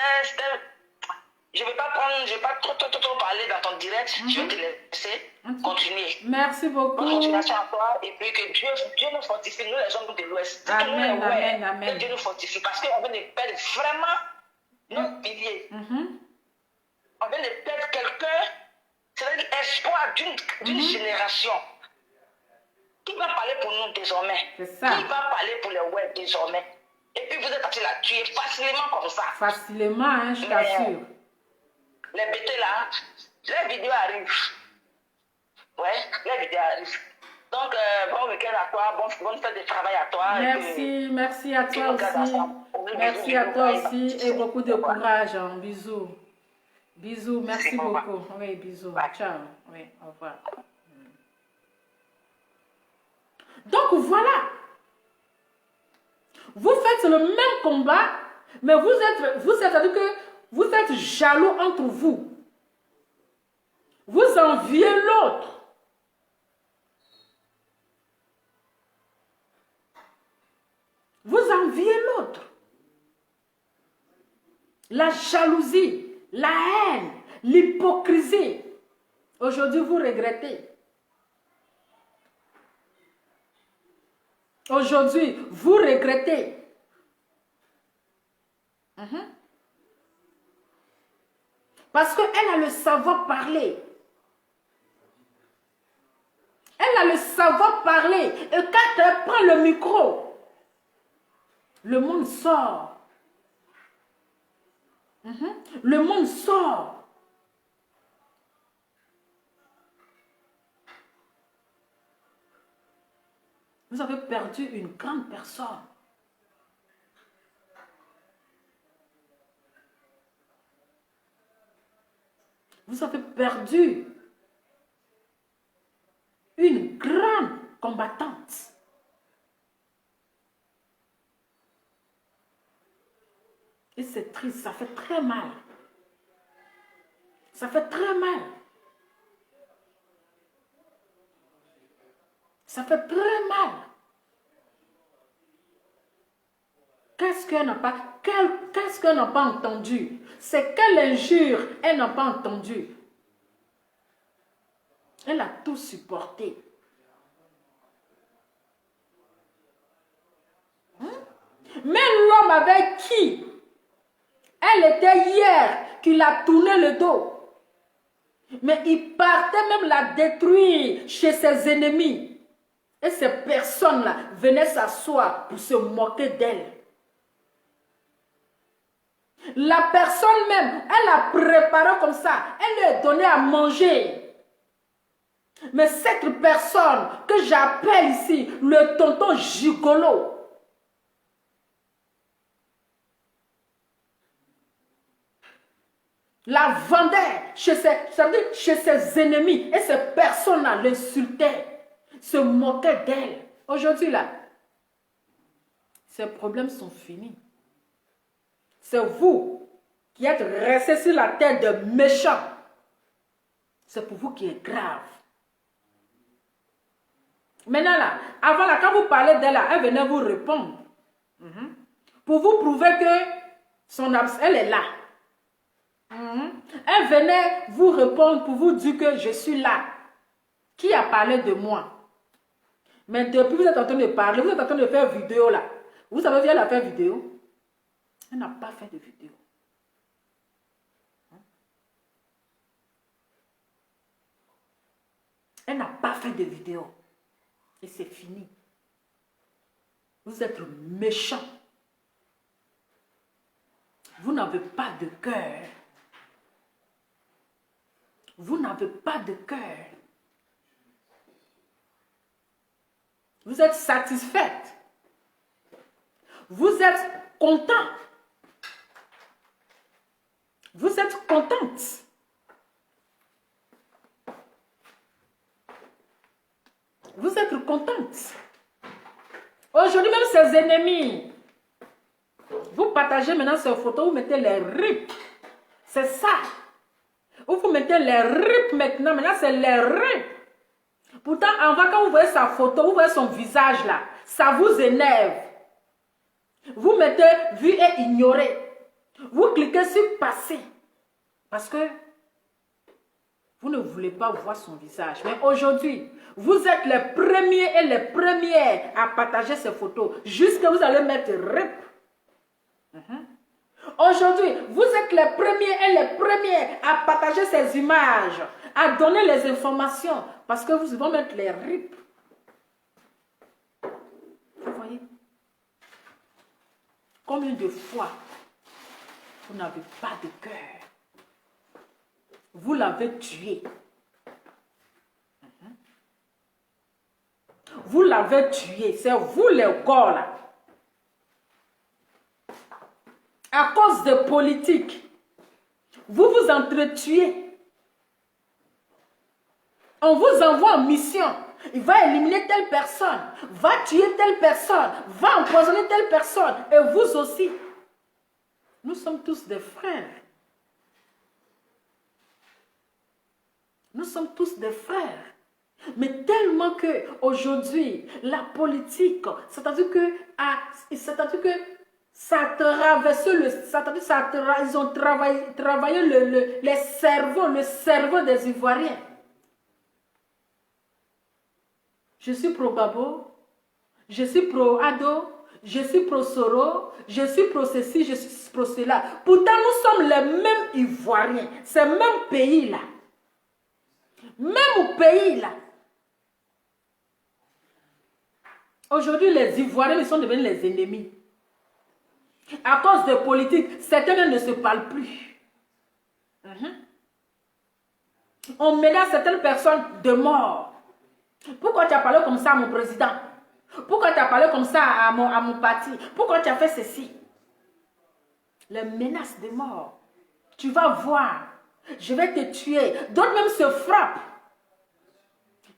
Je ne vais pas trop parler dans ton direct. Je vais te laisser continuer. Merci beaucoup. Bonne continuation à toi. Et puis que Dieu nous fortifie, nous les gens de l'Ouest. Amen, amen, amen. Que Dieu nous fortifie. Parce qu'on vient de perdre vraiment notre pilier. On vient de perdre quelqu'un, c'est l'espoir d'une génération. Qui va parler pour nous désormais? C'est ça. Qui va parler pour les web désormais? Et puis vous êtes parti la tuer facilement comme ça. Facilement, hein, je t'assure. Les bêtés là, les vidéos arrivent. Ouais, les vidéos arrivent. Donc, bon week-end à toi, bonne fête de travail à toi. Merci, merci à toi aussi. Merci à toi aussi et beaucoup de courage. Hein. Bisous. Bisous, merci beaucoup. Oui, bisous. Ciao. Oui, au revoir. Donc voilà, vous faites le même combat, mais c'est-à-dire que vous êtes jaloux entre vous. Vous enviez l'autre. Vous enviez l'autre. La jalousie, la haine, l'hypocrisie. Aujourd'hui, vous regrettez. Aujourd'hui, vous regrettez. Parce qu'elle a le savoir parler. Elle a le savoir parler. Et quand elle prend le micro, le monde sort. Le monde sort. Vous avez perdu une grande personne. Vous avez perdu une grande combattante. Et c'est triste, ça fait très mal. Ça fait très mal. Ça fait très mal. Qu'est-ce qu'elle n'a pas entendu? C'est quelle injure elle n'a pas entendu? Elle a tout supporté. Mais l'homme avec qui elle était hier, qui l'a tourné le dos. Mais il partait même la détruire chez ses ennemis. Et ces personnes-là venaient s'asseoir pour se moquer d'elle. La personne même, elle a préparé comme ça. Elle lui a donné à manger. Mais cette personne que j'appelle ici, le tonton gigolo, la vendait chez ses ennemis. Et ces personnes-là l'insultaient, se moquaient d'elle. Aujourd'hui, là, ces problèmes sont finis. C'est vous qui êtes restés sur la tête de méchants. C'est pour vous qui est grave. Maintenant, là, avant, là, quand vous parlez d'elle, elle venait vous répondre. Pour vous prouver que elle est là. Elle venait vous répondre pour vous dire que je suis là. Qui a parlé de moi? Mais depuis, vous êtes en train de parler, vous êtes en train de faire vidéo là. Vous savez, elle a fait vidéo. Elle n'a pas fait de vidéo. Elle n'a pas fait de vidéo. Et c'est fini. Vous êtes méchant. Vous n'avez pas de cœur. Vous n'avez pas de cœur. Vous êtes satisfaite. Vous êtes content. Vous êtes contente. Vous êtes contente. Aujourd'hui, même ses ennemis, vous partagez maintenant ces photos, vous mettez les rips. C'est ça. Vous mettez les rips maintenant. Maintenant, c'est les rips. Pourtant, en vrai, quand vous voyez sa photo, vous voyez son visage là, ça vous énerve. Vous mettez vu et ignoré. Vous cliquez sur passer. Parce que vous ne voulez pas voir son visage. Mais aujourd'hui, vous êtes les premiers et les premières à partager ces photos. Jusqu'à vous allez mettre rip. Aujourd'hui, vous êtes les premiers et les premières à partager ces images, à donner les informations. Parce que vous allez mettre les rip. Vous voyez? Combien de fois vous n'avez pas de cœur? Vous l'avez tué. Vous l'avez tué. C'est vous les gars là. À cause de politique, vous vous entretuez. On vous envoie en mission. Il va éliminer telle personne, va tuer telle personne, va empoisonner telle personne. Et vous aussi. Nous sommes tous des frères. Nous sommes tous des frères. Mais tellement que aujourd'hui, la politique, c'est-à-dire que ça a traversé ils ont travaillé le cerveau des Ivoiriens. Je suis pro Babo, je suis pro Ado, je suis pro Soro, je suis pro ceci, je suis pro cela. Pourtant, nous sommes les mêmes Ivoiriens, ces mêmes pays-là. Même au pays là. Aujourd'hui, les Ivoiriens sont devenus les ennemis. À cause de politique, certains ne se parlent plus. On menace certaines personnes de mort. Pourquoi tu as parlé comme ça à mon président? Pourquoi tu as parlé comme ça à mon parti? Pourquoi tu as fait ceci? Les menaces de mort. Tu vas voir. Je vais te tuer. D'autres même se frappent.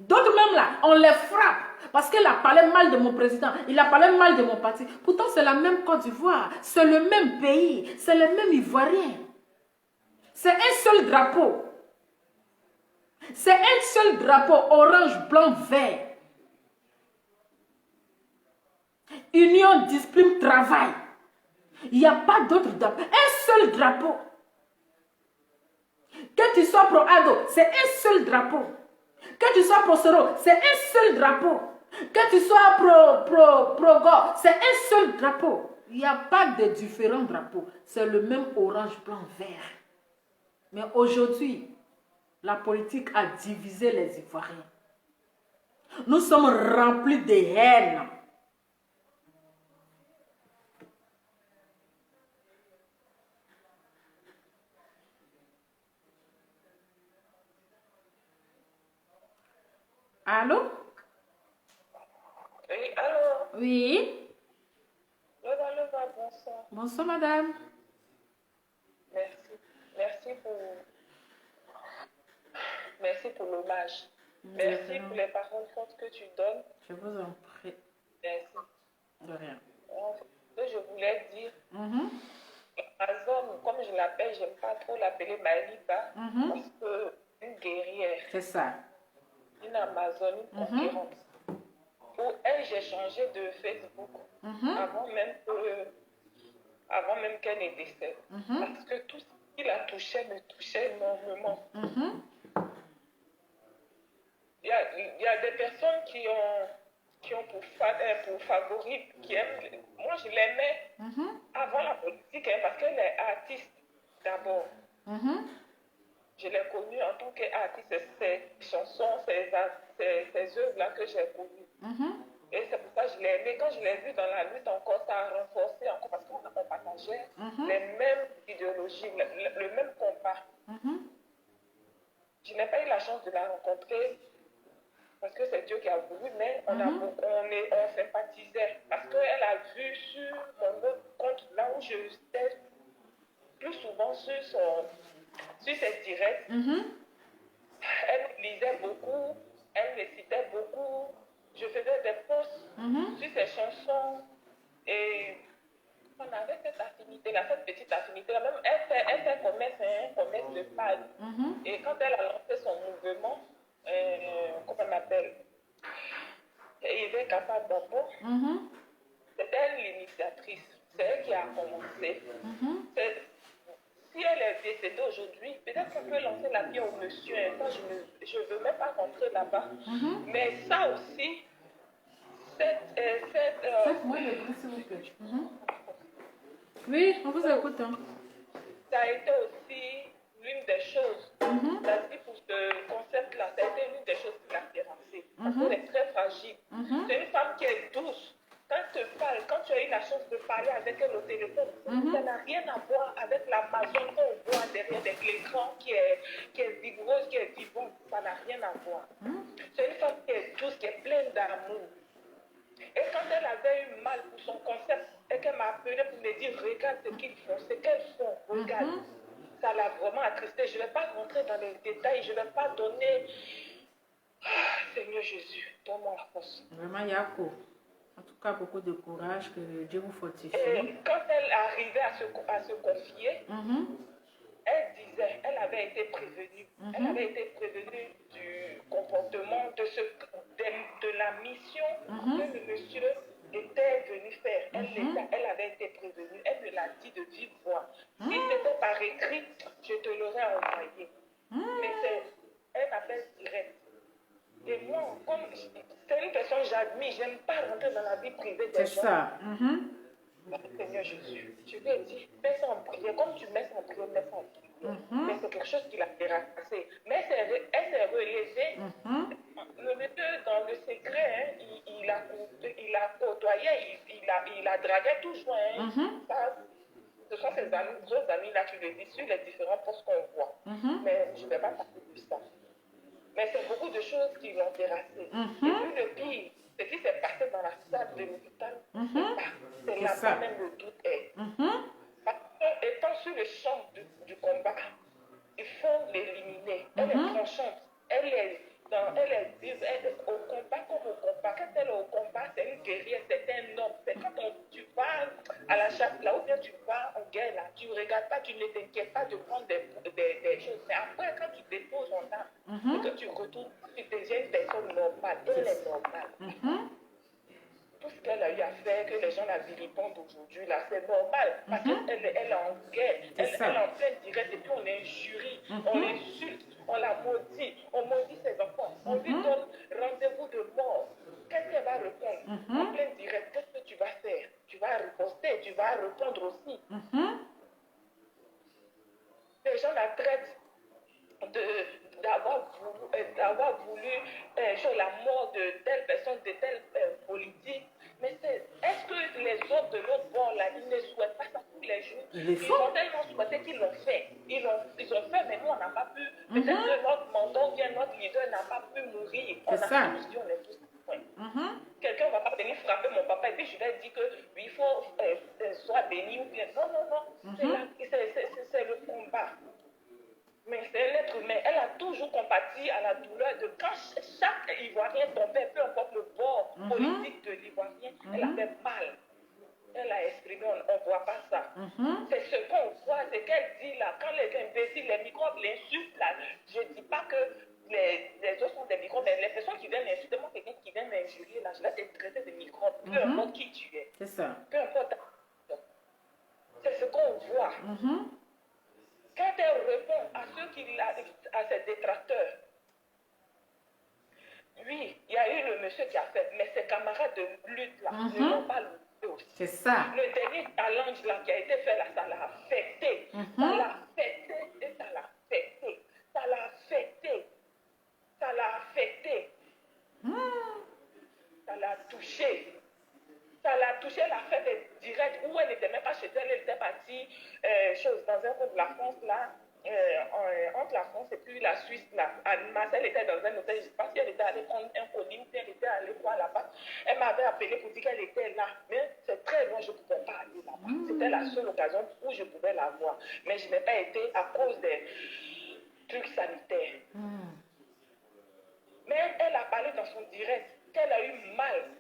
D'autres même là, on les frappe. Parce qu'il a parlé mal de mon président. Il a parlé mal de mon parti. Pourtant, c'est la même Côte d'Ivoire. C'est le même pays. C'est le même Ivoirien. C'est un seul drapeau. C'est un seul drapeau. Orange, blanc, vert. Union, discipline, travail. Il n'y a pas d'autre drapeau. Un seul drapeau. Que tu sois pro Ado, c'est un seul drapeau. Que tu sois pro Soro, c'est un seul drapeau. Que tu sois pro Go, c'est un seul drapeau. Il n'y a pas de différents drapeaux. C'est le même orange, blanc, vert. Mais aujourd'hui, la politique a divisé les Ivoiriens. Nous sommes remplis de haine. Allô? Oui, allô? Oui. Leva, bonsoir. Bonsoir, madame. Merci. Merci pour l'hommage. Merci pour les paroles fortes que tu donnes. Je vous en prie. Merci. De rien. Je voulais dire, Amazon, comme je l'appelle, j'aime pas trop l'appeler Maëliba, parce que une guerrière. C'est ça. Une Amazone, une concurrente. Pour elle, j'ai changé de Facebook avant même qu'elle ne décède. Parce que tout ce qui la touchait me touchait énormément. Il y a des personnes qui ont pour favori, qui aiment. Moi, je l'aimais avant la politique, parce qu'elle est artiste d'abord. Je l'ai connue en tant qu'artiste, ses chansons, ses œuvres-là que j'ai connues. Et c'est pour ça que je l'ai aimée. Quand je l'ai vue dans la lutte encore, ça a renforcé encore parce qu'on partageait les mêmes idéologies, le même combat. Je n'ai pas eu la chance de la rencontrer parce que c'est Dieu qui a voulu, mais on sympathisait parce qu'elle a vu sur mon autre compte, là où je j'étais plus souvent sur ses directs, elle lisait beaucoup, elle me citait beaucoup, je faisais des posts sur ses chansons et on avait cette affinité-là, cette petite affinité-là. Même elle fait commerce de pâle. Et quand elle a lancé son mouvement, comment on appelle, il est capable d'abord. C'est elle l'initiatrice. C'est elle qui a commencé. Si elle est décédée aujourd'hui, peut-être qu'on peut lancer la pierre au monsieur. Ça, je ne veux même pas rentrer là-bas. Mais ça aussi, Faites-moi le bruit, s'il vous plaît. Oui, on vous écoute. Ça a été aussi l'une des choses. C'est-à-dire pour ce concept-là, ça a été l'une des choses qui l'a terrassée. Parce qu'elle est très fragile. C'est une femme qui est douce. Quand tu as eu la chance de parler avec elle au téléphone, ça n'a rien à voir avec l'Amazon qu'on voit derrière l'écran qui est vigoureuse, qui est vivante. Ça n'a rien à voir. C'est une femme qui est douce, qui est pleine d'amour. Et quand elle avait eu mal pour son concept, et qu'elle m'a appelé pour me dire, regarde ce qu'ils font, ce qu'elles font, regarde. Ça l'a vraiment attristé. Je ne vais pas rentrer dans les détails, je ne vais pas donner. Seigneur Jésus, donne-moi la force. Vraiment, Yako. En tout cas, beaucoup de courage, que Dieu vous fortifie. Et quand elle arrivait à se confier, elle disait, elle avait été prévenue. Elle avait été prévenue du comportement, de la mission que le monsieur était venu faire. Elle avait été prévenue. Elle me l'a dit de vive voix. Si c'était par écrit, je te l'aurais envoyé. Mais c'est un appel direct. Et moi, comme c'est une personne que j'admire, je n'aime pas rentrer dans la vie privée des gens. C'est ça. Seigneur Jésus, je lui ai dit, mets ça en prière. Comme tu mets ça en prière, mets ça en prière. Mais c'est quelque chose qui l'a terrassée. Mais elle s'est relevée. Le monsieur, dans le secret, il a côtoyé, il a dragué toujours. Ce sont ses amis, d'autres amis là qui le disent sur les différents postes qu'on voit. Mais je ne vais pas parler de ça. Mais c'est beaucoup de choses qui l'ont terrassée. Et puis le pire, ce qui s'est passé dans la salle de l'hôpital, c'est là-bas même le doute est. Parce qu'étant sur le champ du combat, il faut l'éliminer. Elle est tranchante. Elle est au combat comme au combat. Quand elle est au combat, c'est une guerrière, c'est un homme. C'est quand tu vas à la chasse, là où bien tu vas en guerre, là, tu ne regardes pas, tu ne t'inquiètes pas de prendre des choses. Mais après, quand tu déposes en arme, et que tu retournes, tu deviens une personne normale. Elle est normale. Tout ce qu'elle a eu à faire, que les gens la vilipendent aujourd'hui, là, c'est normal. Parce qu'elle est en guerre, elle est en pleine direct, et puis on l'injurie, on l'insulte, on la maudit, on maudit ses enfants, on lui donne rendez-vous de mort. Qu'est-ce qu'elle va répondre? En pleine direct, qu'est-ce que tu vas faire? Tu vas riposter, tu vas répondre aussi. Les gens la traitent d'avoir voulu sur la mort de telle personne, de telle politique. Mais est-ce que les autres de l'autre bord, là, ils ne souhaitent pas ça tous les jours? Ils ont tellement souhaité qu'ils l'ont fait. Ils ont fait, mais nous, on n'a pas pu. Peut-être que notre mandat ou bien notre leader n'a pas pu mourir. C'est ça. Tous dit, on est tous témoins. Quelqu'un ne va pas venir frapper mon papa et puis je vais dire que lui, il faut soit béni ou bien. Non, non, non. C'est le combat. Mais c'est un être humain. Elle a toujours compati à la douleur de quand chaque Ivoirien tombait, peu importe le bord politique de l'Ivoirien, elle avait mal. Elle a exprimé, on ne voit pas ça. C'est ce qu'on voit, c'est qu'elle dit là, quand les imbéciles, les microbes l'insultent là, je ne dis pas que les autres sont des microbes, mais les personnes qui viennent l'insulter, moi quelqu'un qui vient m'injurier là, je vais te traiter de microbes, peu importe qui tu es. C'est ça. Peu importe. C'est ce qu'on voit. Quand elle répond à ceux qui à ses détracteurs, oui, il y a eu le monsieur qui a fait, mais ses camarades de lutte là, ne l'ont pas lutté aussi. C'est ça. Le dernier challenge là qui a été fait là, ça l'a affecté. Ça l'a affecté et ça l'a affecté. Ça l'a affecté. Ça l'a affecté. Ça l'a touché. Ça l'a touché, elle a fait des directs où elle n'était même pas chez elle, elle était partie dans un coin de la France là, entre la France et puis la Suisse là. À Marseille, elle était dans un hôtel, je ne sais pas si elle était allée prendre un colis ou si elle était allée voir là-bas. Elle m'avait appelé pour dire qu'elle était là, mais c'est très loin, je ne pouvais pas aller là-bas. C'était la seule occasion où je pouvais la voir. Mais je n'ai pas été à cause des trucs sanitaires. Mais elle a parlé dans son direct qu'elle a eu mal.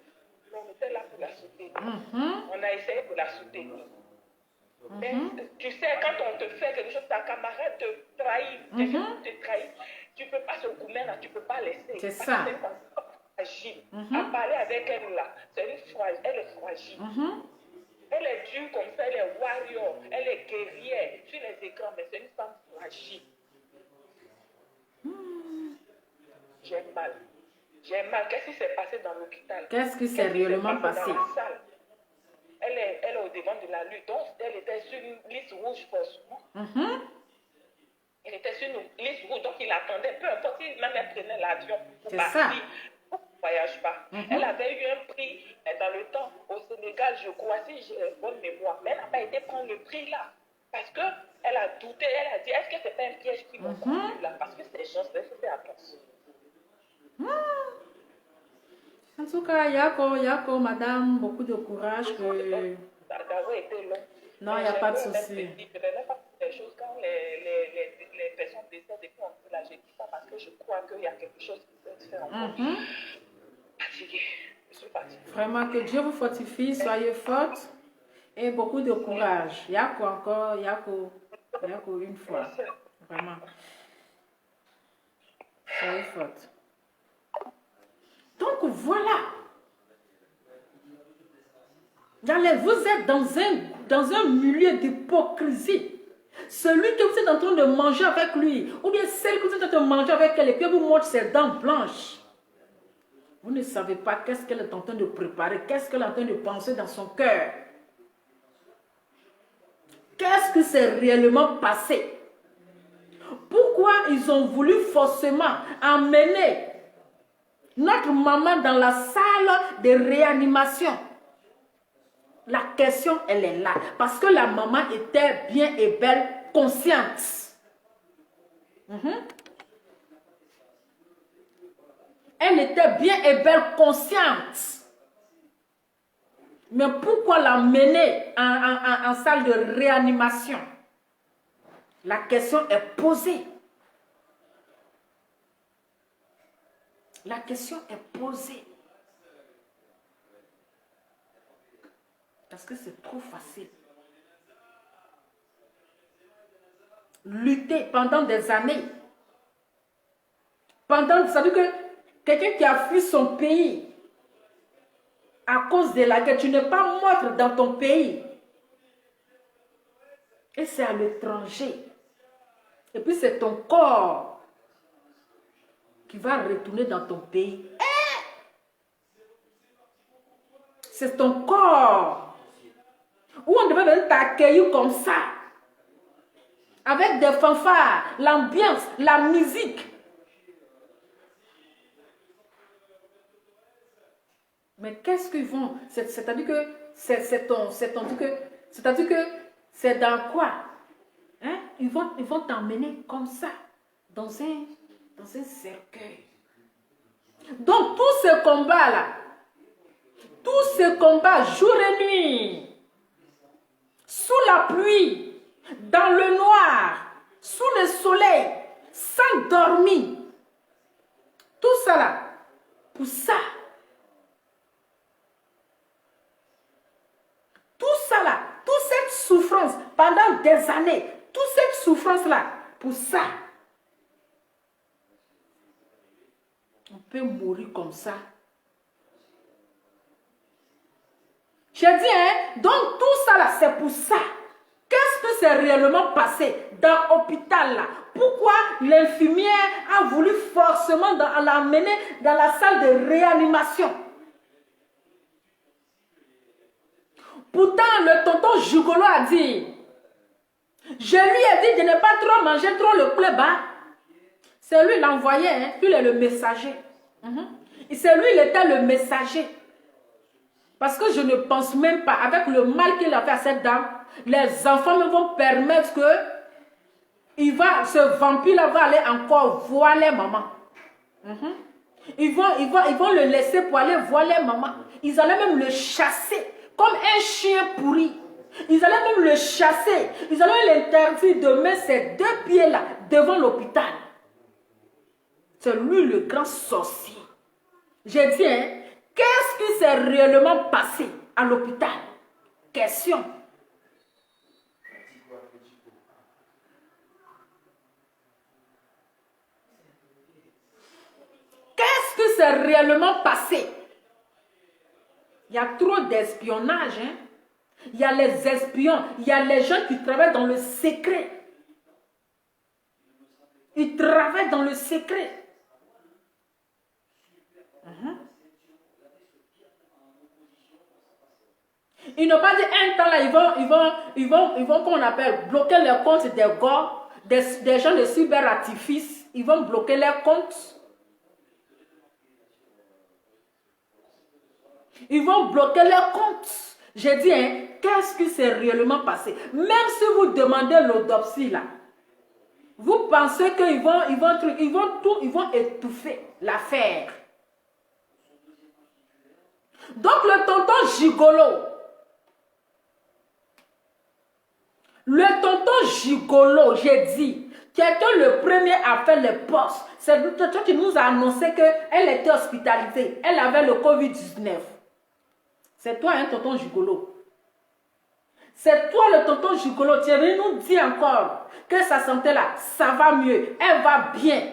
On était là pour la soutenir. On a essayé de la soutenir. Mais tu sais, quand on te fait quelque chose, ta camarade te trahit, quelqu'un te trahit, tu ne peux pas se goumer là, tu ne peux pas laisser. C'est ça. C'est une femme fragile. À parler avec elle là, elle est fragile. Elle est dure comme ça, elle est warrior, elle est guerrière sur les écrans, mais c'est une femme fragile. J'ai mal. J'ai mal. Qu'est-ce qui s'est passé dans l'hôpital? Qu'est-ce qui s'est réellement passé? Dans la salle. Elle est au devant de la lutte. Donc, elle était sur une liste rouge forcément. Elle était sur une liste rouge. Donc, il attendait. Peu importe si même elle prenait l'avion pour partir. Elle ne voyage pas. Elle avait eu un prix dans le temps au Sénégal, je crois, si j'ai bonne mémoire. Mais elle n'a pas été prendre le prix là. Parce qu'elle a douté. Elle a dit, est-ce que ce n'est pas un piège qui m'a conduit là? Parce que ces gens, il faut faire attention. En tout cas, Yako, madame, beaucoup de courage. Que... Ça a été long. Non, il n'y a pas de souci. Je ne vais pas faire des choses quand les personnes décèdent et puis on dit là, je dis ça parce que je crois qu'il y a quelque chose qui peut se faire encore. Fatiguée. Je suis fatiguée. Vraiment, que Dieu vous fortifie, soyez forte et beaucoup de courage. Yako encore, Yako une fois. Vraiment. Soyez forte. Donc voilà. Vous êtes dans un milieu d'hypocrisie. Celui que vous êtes en train de manger avec lui, ou bien celle que vous êtes en train de manger avec elle, et puis vous montre ses dents blanches. Vous ne savez pas qu'est-ce qu'elle est en train de préparer, qu'est-ce qu'elle est en train de penser dans son cœur. Qu'est-ce qui s'est réellement passé? Pourquoi ils ont voulu forcément emmener notre maman dans la salle de réanimation? La question, elle est là. Parce que la maman était bien et belle consciente. Elle était bien et belle consciente. Mais pourquoi l'emmener en salle de réanimation? La question est posée. La question est posée. Parce que c'est trop facile. Lutter pendant des années. Ça veut dire que quelqu'un qui a fui son pays à cause de la guerre, tu n'es pas mort dans ton pays. Et c'est à l'étranger. Et puis c'est ton corps qui va retourner dans ton pays. C'est ton corps. Où on devait venir t'accueillir comme ça. Avec des fanfares, l'ambiance, la musique. Mais qu'est-ce qu'ils vont... C'est-à-dire que c'est-à-dire que c'est dans quoi? Hein? Ils vont t'emmener comme ça, dans un cercueil. Donc, tous ces combats-là, tous ces combats, jour et nuit, sous la pluie, dans le noir, sous le soleil, sans dormir, tout ça là, pour ça. Tout ça là, toute cette souffrance pendant des années, toute cette souffrance là, pour ça. On peut mourir comme ça. J'ai dit, hein, donc tout ça là, c'est pour ça. Qu'est-ce que c'est réellement passé dans l'hôpital là? Pourquoi l'infirmière a voulu forcément l'amener dans la salle de réanimation? Pourtant, le tonton Jugolo a dit, je lui ai dit de ne pas trop manger trop le club. Hein? C'est lui l'envoyé, hein? Lui il est le messager. Et c'est lui, il était le messager. Parce que je ne pense même pas, avec le mal qu'il a fait à cette dame, les enfants ne vont permettre que ce vampire-là va aller encore voir les mamans. Ils vont le laisser pour aller voir les mamans. Ils allaient même le chasser comme un chien pourri. Ils allaient même le chasser. Ils allaient l'interdire de mettre ses deux pieds-là devant l'hôpital. C'est lui le grand sorcier. J'ai dit, hein, qu'est-ce qui s'est réellement passé à l'hôpital? Question. Qu'est-ce qui s'est réellement passé? Il y a trop d'espionnage. Hein? Il y a les espions, il y a les gens qui travaillent dans le secret. Ils travaillent dans le secret. Ils n'ont pas dit un temps là, ils vont qu'on appelle, bloquer les comptes des gars, des gens de cyberartifice. Ils vont bloquer les comptes. Ils vont bloquer les comptes. J'ai dit, hein, qu'est-ce qui s'est réellement passé? Même si vous demandez l'autopsie là, vous pensez qu'ils vont étouffer l'affaire. Donc le tonton Gigolo, j'ai dit, qui était le premier à faire les postes, c'est toi qui nous a annoncé qu'elle était hospitalisée, elle avait le Covid-19. C'est toi, hein, tonton Gigolo. C'est toi, le tonton Gigolo. Tu es venu nous dire encore que sa santé là, ça va mieux. Elle va bien.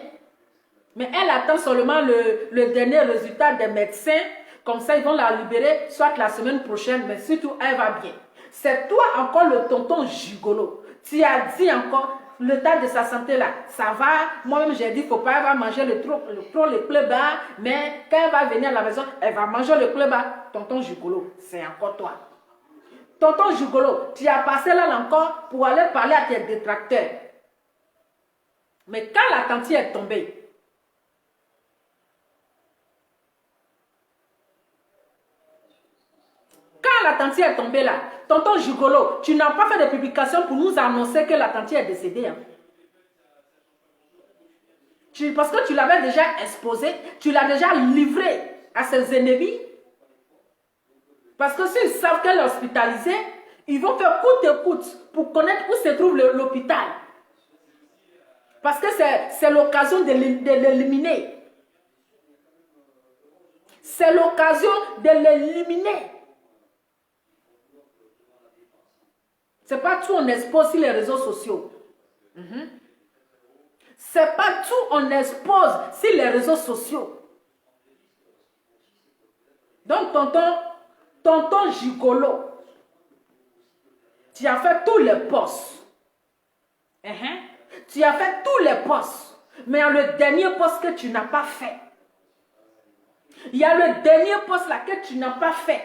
Mais elle attend seulement le dernier résultat des médecins. Comme ça, ils vont la libérer, soit la semaine prochaine, mais surtout, elle va bien. C'est toi encore le tonton Gigolo. Tu as dit encore, l'état de sa santé là, ça va. Moi-même, j'ai dit, il ne faut pas, elle va manger le clébard, mais quand elle va venir à la maison, elle va manger le clébard. Tonton Gigolo, c'est encore toi. Tonton Gigolo, tu as passé là encore pour aller parler à tes détracteurs. Mais quand la tante est tombée, quand la tante est tombée là, tonton Gigolo, tu n'as pas fait de publication pour nous annoncer que la tante est décédée. Hein? Parce que tu l'avais déjà exposé, tu l'as déjà livré à ses ennemis. Parce que s'ils savent qu'elle est hospitalisée, ils vont faire coûte et coûte pour connaître où se trouve l'hôpital. Parce que c'est l'occasion de l'éliminer. C'est l'occasion de l'éliminer. C'est pas tout on expose sur les réseaux sociaux. C'est pas tout on expose sur les réseaux sociaux. Donc tonton Gigolo, tu as fait tous les postes. Tu as fait tous les postes. Mais il y a le dernier poste que tu n'as pas fait. Il y a le dernier poste là que tu n'as pas fait.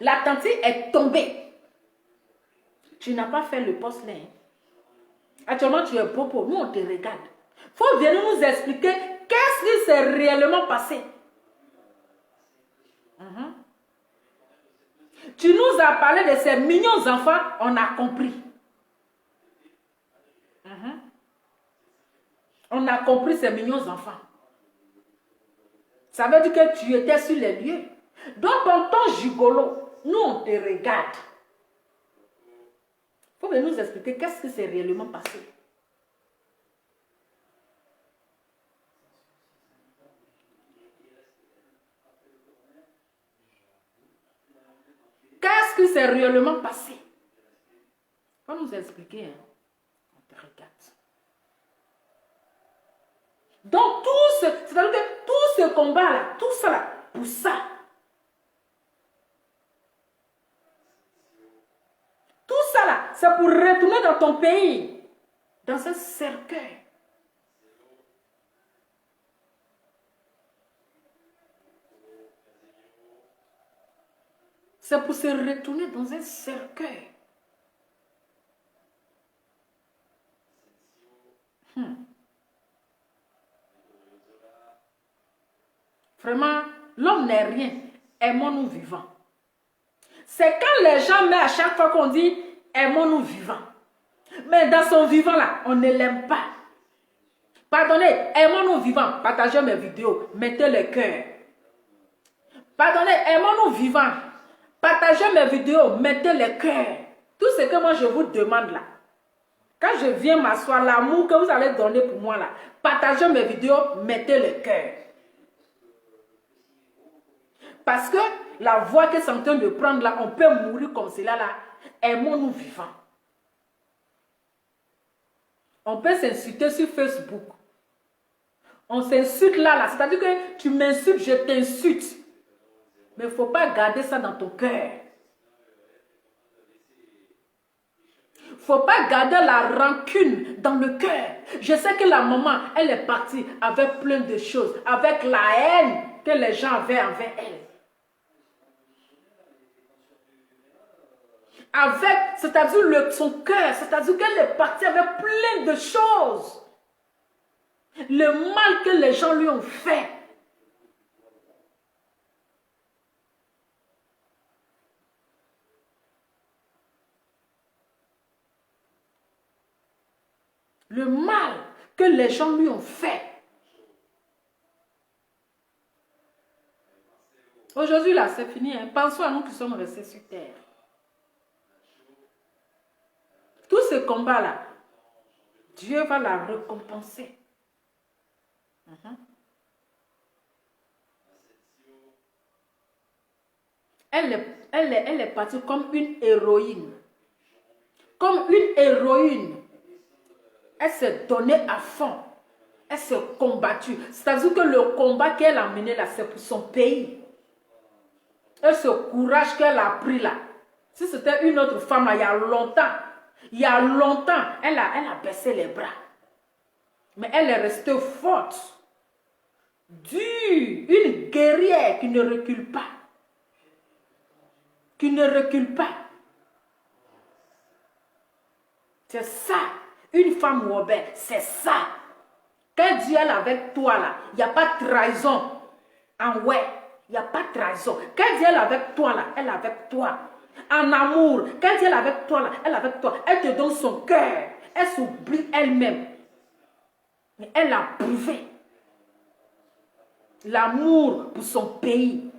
La tante est tombée. Tu n'as pas fait le poste là. Actuellement, tu es popo. Nous, on te regarde. Il faut venir nous expliquer qu'est-ce qui s'est réellement passé. Tu nous as parlé de ces mignons enfants, on a compris. On a compris ces mignons enfants. Ça veut dire que tu étais sur les lieux. Donc, en tant gigolo, nous, on te regarde. Il faut nous expliquer qu'est-ce que c'est réellement passé. Qu'est-ce que c'est réellement passé? Il faut nous expliquer. Hein? On te regarde. Donc, c'est-à-dire que tout ce combat-là, tout ça, là, pour ça, tout ça, là, c'est pour retourner dans ton pays, dans un cercueil. C'est pour se retourner dans un cercueil. Vraiment, l'homme n'est rien. Aimons-nous vivants. C'est quand les gens mettent à chaque fois qu'on dit aimons-nous vivants. Mais dans son vivant là, on ne l'aime pas. Pardonnez, aimons-nous vivants. Partagez mes vidéos. Mettez le cœur. Pardonnez, aimons-nous vivants. Partagez mes vidéos. Mettez le cœur. Tout ce que moi je vous demande là. Quand je viens m'asseoir, l'amour que vous allez donner pour moi là. Partagez mes vidéos. Mettez le cœur. Parce que la voie que c'est en train de prendre là, on peut mourir comme cela là. Aimons-nous vivants. On peut s'insulter sur Facebook. On s'insulte là. C'est-à-dire que tu m'insultes, je t'insulte. Mais il ne faut pas garder ça dans ton cœur. Il ne faut pas garder la rancune dans le cœur. Je sais que la maman, elle est partie avec plein de choses, avec la haine que les gens avaient envers elle. Avec, c'est-à-dire son cœur, c'est-à-dire qu'elle est partie avec plein de choses. Le mal que les gens lui ont fait. Le mal que les gens lui ont fait. Aujourd'hui, là, c'est fini. Hein. Pensons à nous qui sommes restés sur terre. Tout ce combat-là, Dieu va la récompenser. Elle est partie comme une héroïne. Comme une héroïne. Elle s'est donnée à fond. Elle s'est combattue. C'est-à-dire que le combat qu'elle a mené là, c'est pour son pays. Et ce courage qu'elle a pris là. Si c'était une autre femme là, il y a longtemps, elle a baissé les bras. Mais elle est restée forte. Dure. Une guerrière qui ne recule pas. Qui ne recule pas. C'est ça. Une femme rebelle, c'est ça. Quand Dieu est avec toi là, il n'y a pas de trahison. En ouais, il n'y a pas de trahison. Quand Dieu est avec toi là, elle est avec toi. En amour, quand Dieu est avec toi là, elle est avec toi. Elle te donne son cœur. Elle s'oublie elle-même. Mais elle a prouvé l'amour pour son pays.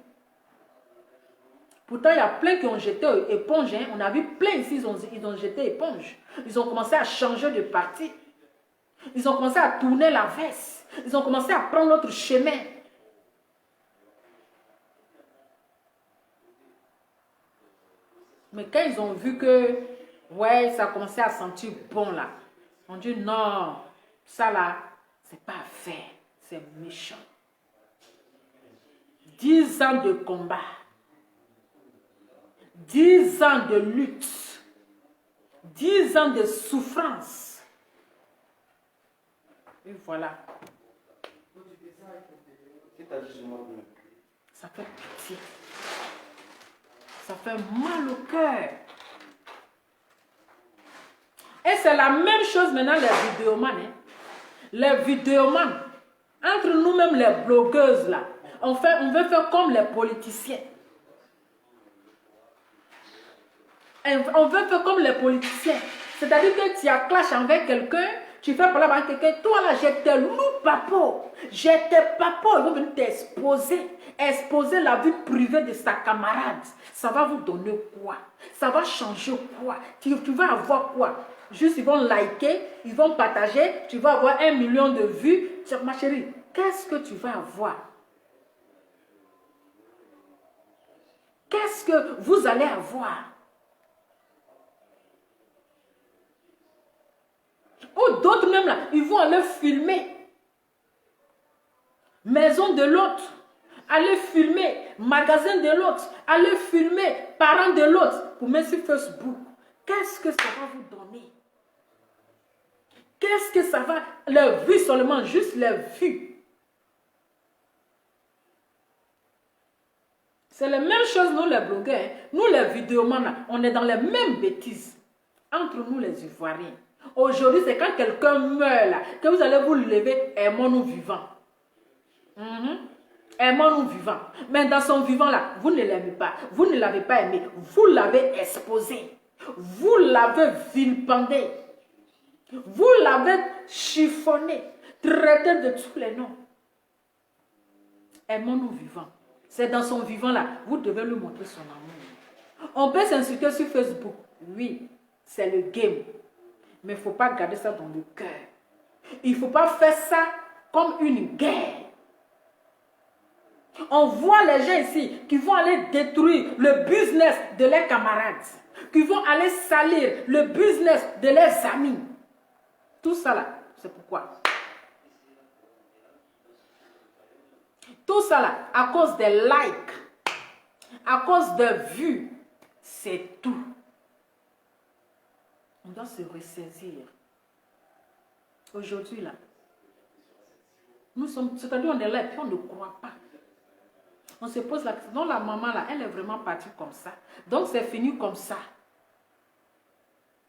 Pourtant, il y a plein qui ont jeté éponge. Hein. On a vu plein ici, ils ont jeté éponge. Ils ont commencé à changer de parti. Ils ont commencé à tourner la veste. Ils ont commencé à prendre l'autre chemin. Mais quand ils ont vu que, ouais, ça a commencé à sentir bon là, on dit non, ça là, c'est pas fait, c'est méchant. 10 ans de combat. 10 ans de lutte, 10 ans de souffrance. Et voilà. Ça fait pitié. Ça fait mal au cœur. Et c'est la même chose maintenant les vidéomans. Hein. Les vidéomans, entre nous-mêmes les blogueuses là, on veut faire comme les politiciens. On veut faire comme les politiciens. C'est-à-dire que tu as clash avec quelqu'un, Tu fais parler avec quelqu'un, toi là, j'étais loup papo. J'étais papo, ils vont venir t'exposer. Exposer la vie privée de sa camarade. Ça va vous donner quoi? Ça va changer quoi? Tu vas avoir quoi? Juste, ils vont liker, ils vont partager, tu vas avoir 1 million de vues. Ma chérie, qu'est-ce que tu vas avoir? Qu'est-ce que vous allez avoir? Ou d'autres même là, ils vont aller filmer. Maison de l'autre. Aller filmer. Magasin de l'autre. Aller filmer. Parents de l'autre. Pour mettre sur Facebook. Qu'est-ce que ça va vous donner? Qu'est-ce que ça va? Les vues seulement, juste les vues. C'est la même chose nous les blogueurs. Hein. Nous les vidéomans, on est dans les mêmes bêtises. Entre nous les Ivoiriens. Aujourd'hui, c'est quand quelqu'un meurt là, que vous allez vous lever, aimons-nous vivants. Aimons-nous vivants. Mais dans son vivant là, vous ne l'aimez pas. Vous ne l'avez pas aimé. Vous l'avez exposé. Vous l'avez vilipendé. Vous l'avez chiffonné. Traité de tous les noms. Aimons-nous vivants. C'est dans son vivant là, vous devez lui montrer son amour. On peut s'insulter sur Facebook. Oui, c'est le game. Mais il ne faut pas garder ça dans le cœur. Il ne faut pas faire ça comme une guerre. On voit les gens ici qui vont aller détruire le business de leurs camarades. Qui vont aller salir le business de leurs amis. Tout ça là, c'est pourquoi. Tout ça là, à cause des likes, à cause des vues, c'est tout. On doit se ressaisir. Aujourd'hui, là, nous sommes, c'est-à-dire on est là et puis on ne croit pas. On se pose la question, non, la maman, là, elle est vraiment partie comme ça. Donc, c'est fini comme ça.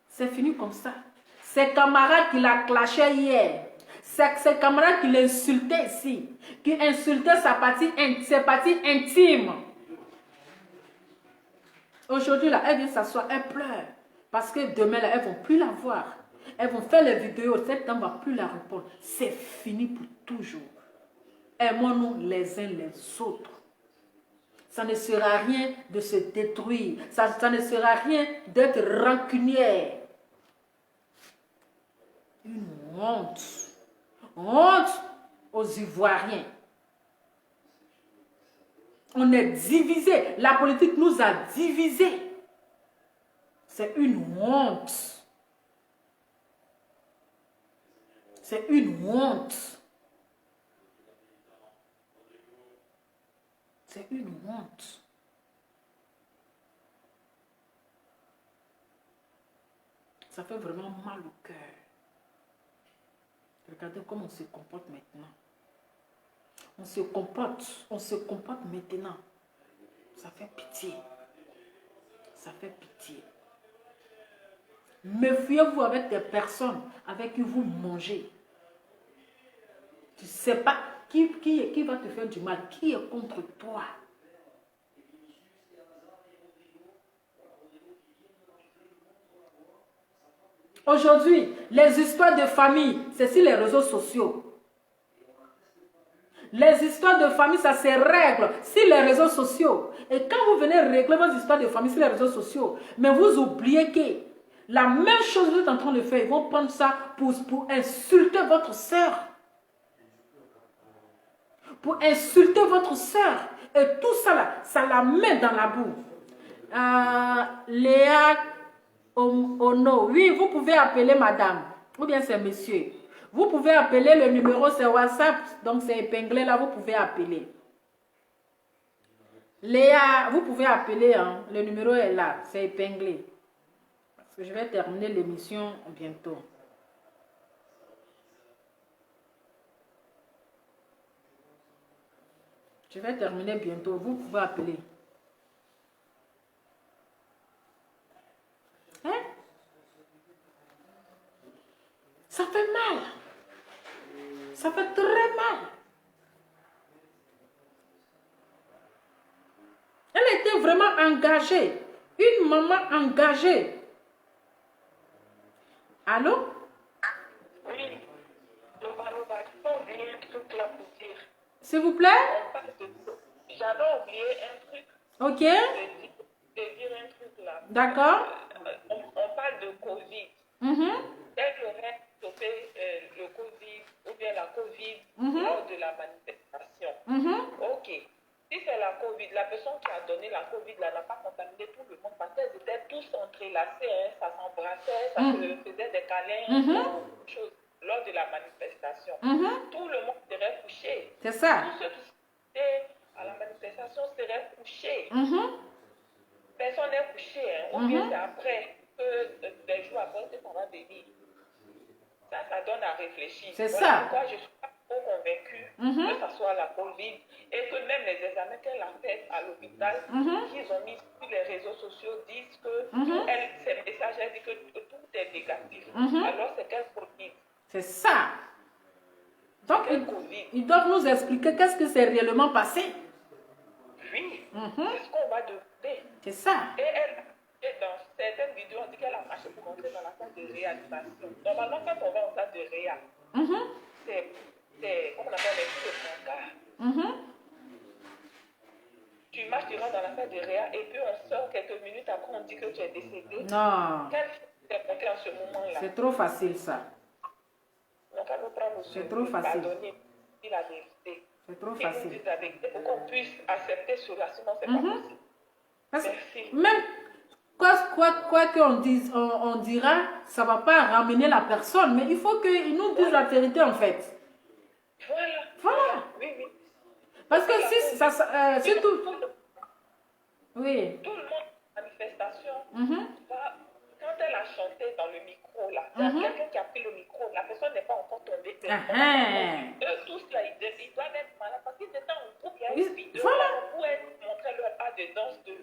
C'est fini comme ça. Ses camarades qui la clashaient hier, ses camarades qui l'insultaient ici, qui insultaient ses parties intimes. Aujourd'hui, là, elle vient s'asseoir, elle pleure. Parce que demain, là, elles ne vont plus la voir. Elles vont faire les vidéos. Cette dame ne va plus la répondre. C'est fini pour toujours. Aimons-nous les uns les autres. Ça ne sert à rien de se détruire. Ça ne sert à rien d'être rancunière. Une honte. Honte aux Ivoiriens. On est divisés. La politique nous a divisés. C'est une honte. C'est une honte. C'est une honte. Ça fait vraiment mal au cœur. Regardez comment on se comporte maintenant. On se comporte maintenant. Ça fait pitié. Ça fait pitié. Méfiez-vous avec des personnes avec qui vous mangez. Tu ne sais pas qui va te faire du mal, qui est contre toi. Aujourd'hui, les histoires de famille, c'est sur les réseaux sociaux. Les histoires de famille, ça se règle sur les réseaux sociaux. Et quand vous venez régler vos histoires de famille sur les réseaux sociaux, mais vous oubliez que la même chose que vous êtes en train de faire, ils vont prendre ça pour insulter votre soeur. Pour insulter votre soeur. Et tout ça là, ça la met dans la boue. Léa Ono, oui, vous pouvez appeler madame. Ou bien c'est monsieur. Vous pouvez appeler, le numéro c'est WhatsApp. Donc c'est épinglé là, vous pouvez appeler. Léa, vous pouvez appeler, hein, le numéro est là, c'est épinglé. Je vais terminer l'émission bientôt. Je vais terminer bientôt. Vous pouvez appeler. Hein? Ça fait mal. Ça fait très mal. Elle était vraiment engagée. Une maman engagée. Allô? Oui. là pour dire. S'il vous plaît? On parle de... J'avais oublié un truc. Ok. De dire un truc là. D'accord. On parle de Covid. Quel aurait stoppé le Covid ou bien la Covid lors de la manifestation? Ok. Si c'est la Covid, la personne qui a donné la Covid là n'a pas contaminé tout le monde parce qu'elles étaient tous entrelacées, hein, ça s'embrassait, ça se faisait des câlins, beaucoup de choses lors de la manifestation. Tout le monde serait couché. C'est ça. Tous ceux qui étaient à la manifestation seraient couchés. Personne n'est couché, hein. Ou bien c'est après que des jours après que ça va venir. Ça donne à réfléchir. C'est voilà ça. Pourquoi je ne suis pas trop convaincue que ce soit la Covid et que même les examens qu'elle a fait à l'hôpital, qu'ils ont mis sur les réseaux sociaux, disent que ces messages, elle dit que tout est négatif. Alors c'est quel Covid? C'est ça. Donc, ils doivent nous expliquer qu'est-ce que c'est réellement passé. Oui, c'est ce qu'on va demander. C'est ça. Et dans certaines vidéos, on dit qu'elle a marché pour rentrer dans la salle de réanimation. Normalement, quand on va en salle de réa, c'est, comment on appelle, les coups de brancard. Tu marches, tu rentres dans la salle de réa et puis on sort quelques minutes après, on dit que tu es décédé. Non. Quelle est monté en ce moment-là? C'est trop facile, ça. Donc, à nous prendre C'est trop facile. pardonner, dire la vérité. C'est trop Et facile. nous dire la vérité pour qu'on puisse accepter cela, sinon c'est pas possible. Merci. Même quoi qu'on dise, on dira, ça ne va pas ramener la personne, mais il faut qu'ils nous disent la vérité en fait. Voilà. Oui, oui. Parce que si ça c'est tout. Oui. Tout le monde en manifestation, quand elle a chanté dans le micro, là, il y a quelqu'un qui a pris le micro, la personne n'est pas encore tombée. Tous là, ils doivent être malades parce qu'ils étaient en groupe. Il y a une vidéo où elle montrait leur pas de danse du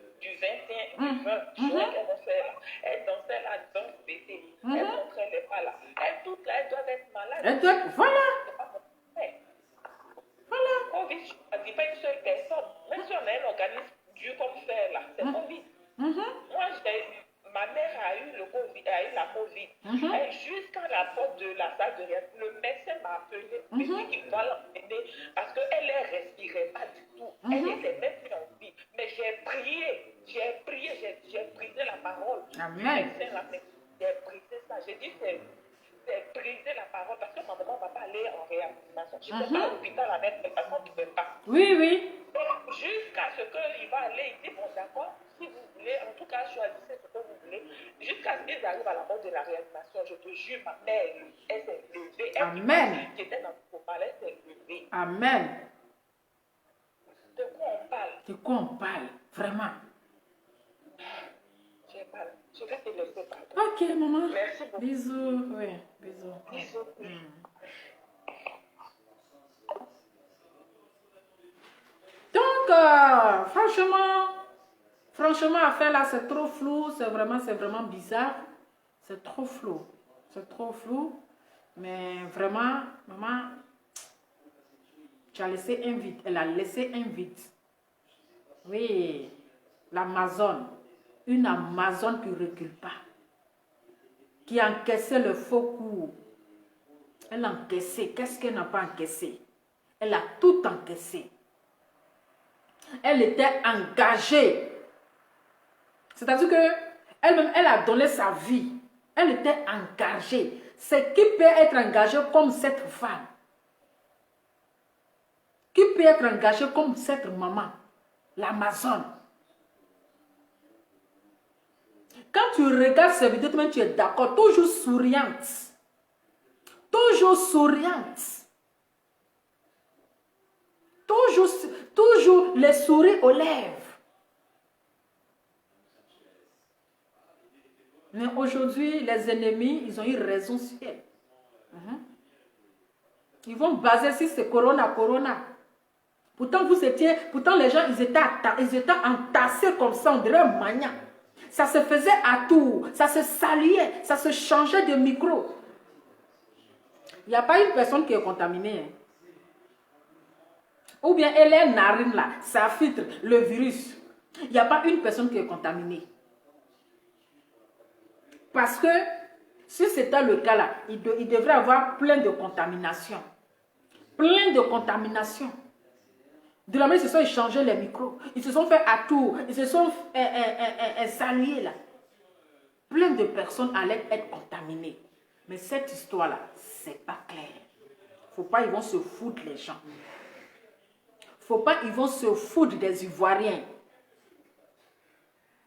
21 du 20 juin qu'elle dansait là. Elle dansait la danse d'été. Elle montrait les pas là. Elles toutes là, elles doivent être malades. Voilà. Covid, je ne dis pas une seule personne. Même si on a un organisme dur comme faire là, c'est Covid. Moi, ma mère a eu la Covid. Et jusqu'à la porte de la salle de réanimation, le médecin m'a appelé, me dit qu'il va l'emmener parce qu'elle ne respirait pas du tout. Elle n'était même plus en vie. Mais j'ai prié, j'ai brisé la parole. Amen. J'ai brisé ça. J'ai dit, c'est briser la parole parce que ma maman ne va pas aller en réanimation. Je ne peux pas à l'hôpital avec elle parce qu'on ne peut pas. Oui, oui. Donc, jusqu'à ce qu'il va aller, il dit, bon, d'accord, si vous voulez, en tout cas, choisissez ce que vous voulez. Jusqu'à ce qu'ils arrivent à la porte de la réanimation, je te jure, ma mère, elle s'est levée. Amen. Qui était dans le coma, elle s'est levée. Amen. De quoi on parle? De quoi on parle? Vraiment. Je vais te laisser parler. Ok, maman. Merci beaucoup. Bisous. Oui, bisous. Bisous. Donc, franchement, à faire là, c'est trop flou. C'est vraiment bizarre. C'est trop flou. C'est trop flou. Mais vraiment, maman, tu as laissé un vide. Elle a laissé un vide. Oui, l'Amazon. Une Amazon qui ne recule pas. Qui a encaissé le faux coup. Elle a encaissé. Qu'est-ce qu'elle n'a pas encaissé? Elle a tout encaissé. Elle était engagée. C'est-à-dire qu'elle-même, elle a donné sa vie. Elle était engagée. C'est qui peut être engagé comme cette femme? Qui peut être engagé comme cette maman? L'Amazon. Quand tu regardes ces vidéos, tu es d'accord, toujours souriante. Toujours souriante. Toujours les sourires aux lèvres. Mais aujourd'hui, les ennemis, ils ont eu raison sur elle. Ils vont baser si c'est Corona. Pourtant, les gens, ils étaient entassés comme ça, on dirait mania. Ça se faisait à tour, ça se saluait, ça se changeait de micro. Il n'y a pas une personne qui est contaminée. Ou bien elle est narine là, ça filtre le virus. Il n'y a pas une personne qui est contaminée. Parce que si c'était le cas là, il devrait avoir plein de contaminations. Plein de contamination. De la même ils se sont échangés les micros. Ils se sont fait à tour. Ils se sont salués là. Plein de personnes allaient être contaminées. Mais cette histoire-là, c'est pas clair. Faut pas, ils vont se foutre les gens. Faut pas, ils vont se foutre des Ivoiriens.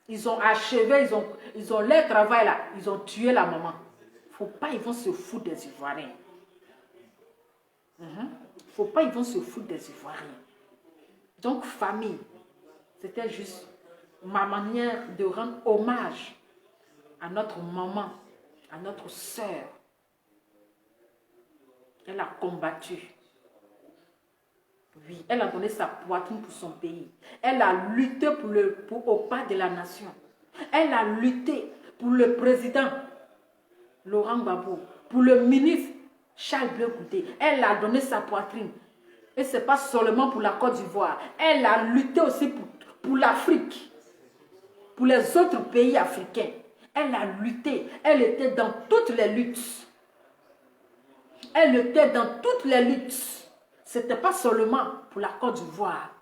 Ils ont achevé, ils ont leur travail là. Ils ont tué la maman. Faut pas, ils vont se foutre des Ivoiriens. Faut pas, ils vont se foutre des Ivoiriens. Donc, famille, c'était juste ma manière de rendre hommage à notre maman, à notre sœur. Elle a combattu. Oui, elle a donné sa poitrine pour son pays. Elle a lutté au pas de la nation. Elle a lutté pour le président Laurent Gbagbo, pour le ministre Charles Blé Goudé. Elle a donné sa poitrine. Et ce n'est pas seulement pour la Côte d'Ivoire. Elle a lutté aussi pour l'Afrique, pour les autres pays africains. Elle a lutté. Elle était dans toutes les luttes. Elle était dans toutes les luttes. Ce n'était pas seulement pour la Côte d'Ivoire.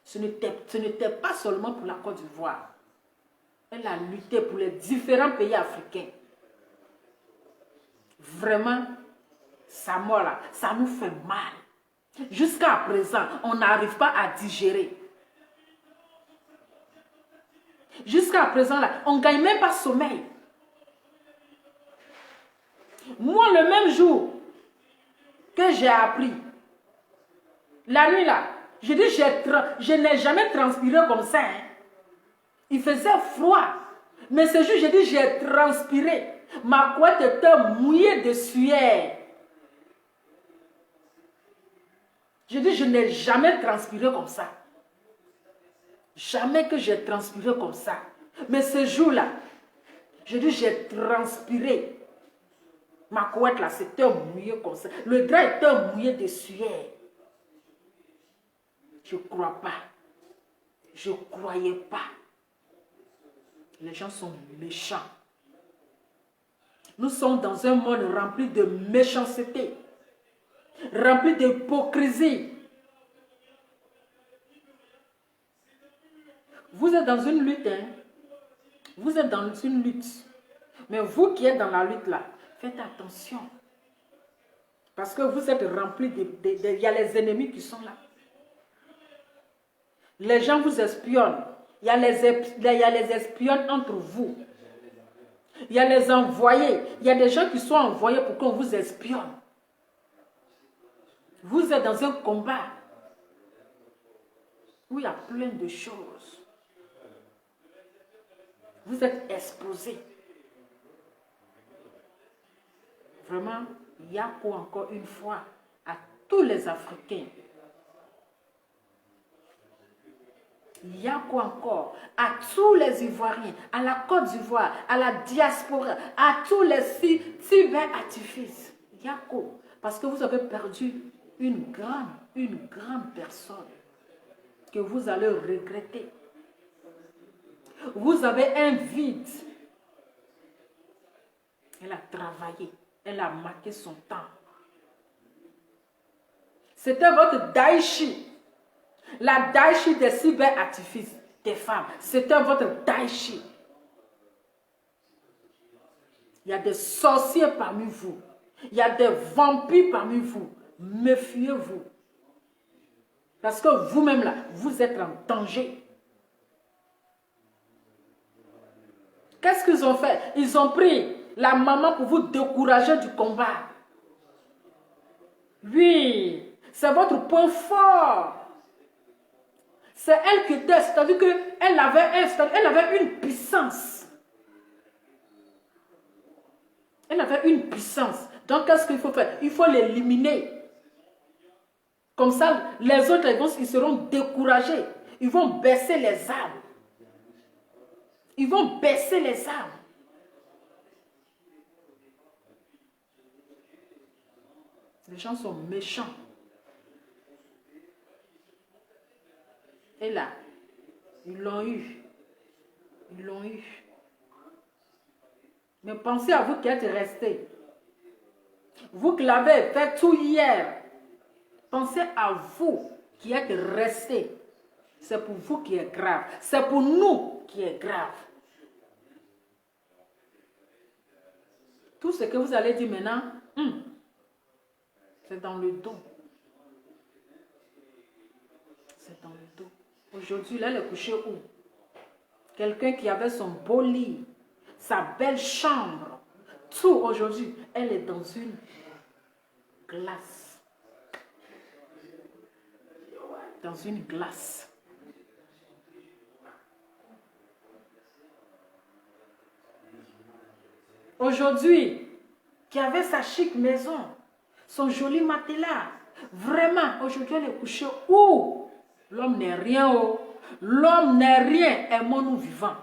Ce n'était pas seulement pour la Côte d'Ivoire. Elle a lutté pour les différents pays africains. Vraiment, sa mort là, ça nous fait mal. Jusqu'à présent, on n'arrive pas à digérer. Jusqu'à présent, là, on ne gagne même pas sommeil. Moi, le même jour que j'ai appris, la nuit là, je dis, je n'ai jamais transpiré comme ça. Hein. Il faisait froid. Mais ce jour, je dis, j'ai transpiré. Ma couette était mouillée de sueur. Je dis, je n'ai jamais transpiré comme ça. Jamais que j'ai transpiré comme ça. Mais ce jour-là, je dis, j'ai transpiré. Ma couette là, c'était mouillé comme ça. Le drap était mouillé de sueur. Je ne crois pas. Je ne croyais pas. Les gens sont méchants. Nous sommes dans un monde rempli de méchanceté, rempli d'hypocrisie. Vous êtes dans une lutte, hein? Vous êtes dans une lutte. Mais vous qui êtes dans la lutte là, faites attention. Parce que vous êtes rempli il y a les ennemis qui sont là. Les gens vous espionnent. Il y a les espions entre vous. Il y a les envoyés. Il y a des gens qui sont envoyés pour qu'on vous espionne. Vous êtes dans un combat où il y a plein de choses. Vous êtes exposés. Vraiment, il y a pour encore une fois à tous les Africains. Il y a quoi encore? À tous les Ivoiriens, à la Côte d'Ivoire, à la diaspora, à tous les cyberactivistes. Il y a quoi? Parce que vous avez perdu une grande personne que vous allez regretter. Vous avez un vide. Elle a travaillé, elle a marqué son temps. C'était votre Daichi. La Daichi des cyberactivistes, des femmes. C'était votre Daichi. Il y a des sorciers parmi vous. Il y a des vampires parmi vous. Méfiez-vous. Parce que vous-même là, vous êtes en danger. Qu'est-ce qu'ils ont fait? Ils ont pris la maman pour vous décourager du combat. Oui, c'est votre point fort. C'est elle qui était, c'est-à-dire qu'elle avait une puissance. Elle avait une puissance. Donc, qu'est-ce qu'il faut faire? Il faut l'éliminer. Comme ça, les autres, ils seront découragés. Ils vont baisser les armes. Ils vont baisser les armes. Les gens sont méchants. Et là, ils l'ont eu. Ils l'ont eu. Mais pensez à vous qui êtes restés. Vous qui l'avez fait tout hier. Pensez à vous qui êtes restés. C'est pour vous qui est grave. C'est pour nous qui est grave. Tout ce que vous allez dire maintenant, c'est dans le dos. C'est dans le dos. Aujourd'hui, là, elle est couchée où? Quelqu'un qui avait son beau lit, sa belle chambre, tout aujourd'hui, elle est dans une glace. Dans une glace. Aujourd'hui, qui avait sa chic maison, son joli matelas, vraiment, aujourd'hui, elle est couchée où? L'homme n'est rien, oh. L'homme n'est rien. Aimons-nous vivants.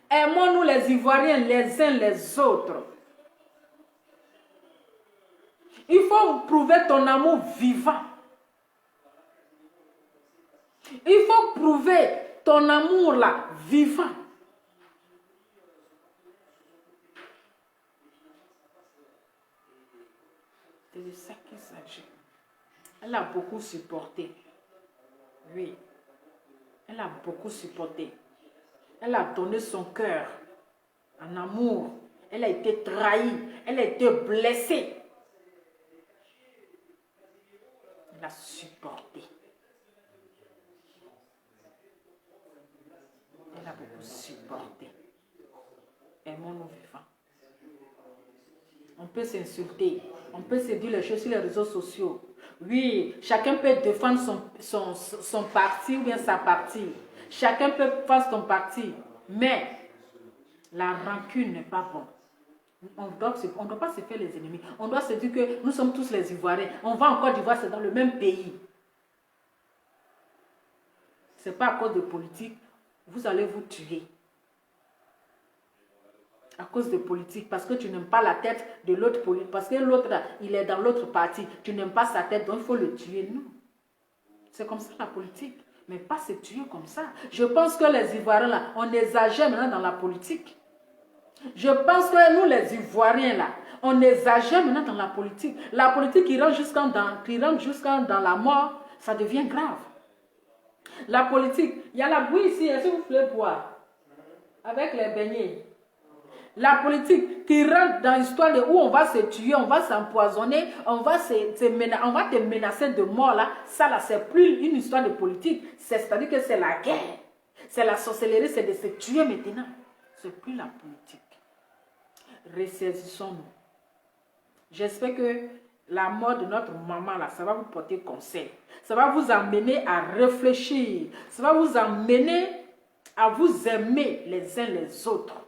Aimons-nous les Ivoiriens les uns les autres. Il faut prouver ton amour vivant. Il faut prouver ton amour là, vivant. C'est de ça qu'il s'agit. Elle a beaucoup supporté. Oui. Elle a beaucoup supporté. Elle a donné son cœur en amour. Elle a été trahie. Elle a été blessée. Elle a supporté. Elle a beaucoup supporté. Aimons-nous vivants. On peut s'insulter. On peut se dire les choses sur les réseaux sociaux. Oui, chacun peut défendre son parti ou bien sa partie. Chacun peut faire son parti. Mais la rancune n'est pas bonne. On ne doit pas se faire les ennemis. On doit se dire que nous sommes tous les Ivoiriens. On va en Côte d'Ivoire, c'est dans le même pays. Ce n'est pas à cause de politique. Vous allez vous tuer. À cause de politique, parce que tu n'aimes pas la tête de l'autre politique, parce que l'autre, il est dans l'autre parti, tu n'aimes pas sa tête, donc il faut le tuer. Non. C'est comme ça la politique, mais pas se tuer comme ça. Je pense que les Ivoiriens, là, on exagère maintenant dans la politique. Je pense que nous, les Ivoiriens, là, on exagère maintenant dans la politique. La politique qui rentre jusqu'à dans la mort, ça devient grave. La politique, il y a la bouille ici, est-ce que vous voulez boire? Avec les beignets. La politique qui rentre dans l'histoire de où on va se tuer, on va s'empoisonner, on va te menacer de mort là. Ça là, c'est plus une histoire de politique. C'est-à-dire que c'est la guerre. C'est la sorcellerie, c'est de se tuer maintenant. C'est plus la politique. Ressaisissons-nous. J'espère que la mort de notre maman là, ça va vous porter conseil. Ça va vous amener à réfléchir. Ça va vous amener à vous aimer les uns les autres.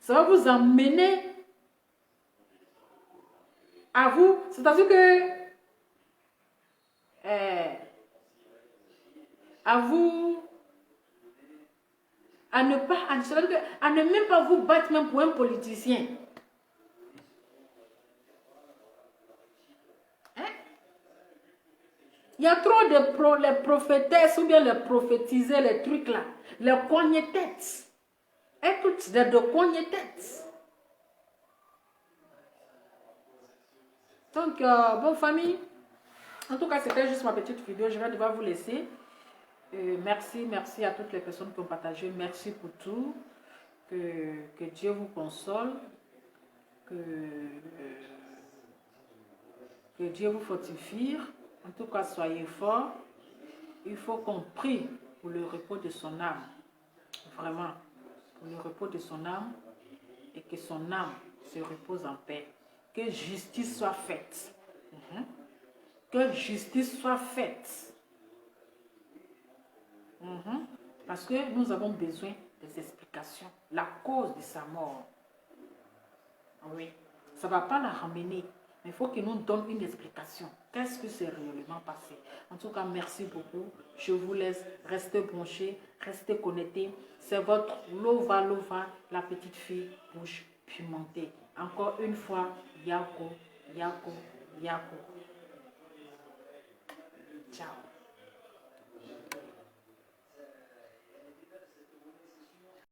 Ça va vous amener à vous, c'est-à-dire que à ne même pas vous battre même pour un politicien. Hein? Il y a trop de les prophétesses ou bien les prophétiser, les trucs là, les cognes-têtes. Et toutes de cognes-têtes. Donc, bonne famille. En tout cas, c'était juste ma petite vidéo. Je vais devoir vous laisser. Merci à toutes les personnes qui ont partagé. Merci pour tout. Que Dieu vous console. Que Dieu vous fortifie. En tout cas, soyez forts. Il faut qu'on prie pour le repos de son âme. Vraiment. Pour le repos de son âme. Et que son âme se repose en paix. Que justice soit faite. Que justice soit faite. Parce que nous avons besoin des explications. La cause de sa mort. Oui. Ça ne va pas la ramener. Mais il faut qu'il nous donne une explication. Qu'est-ce que c'est réellement passé? En tout cas, merci beaucoup. Je vous laisse rester branchés, rester connectés. C'est votre Lova, la petite fille bouche pimentée. Encore une fois, Yako. Ciao.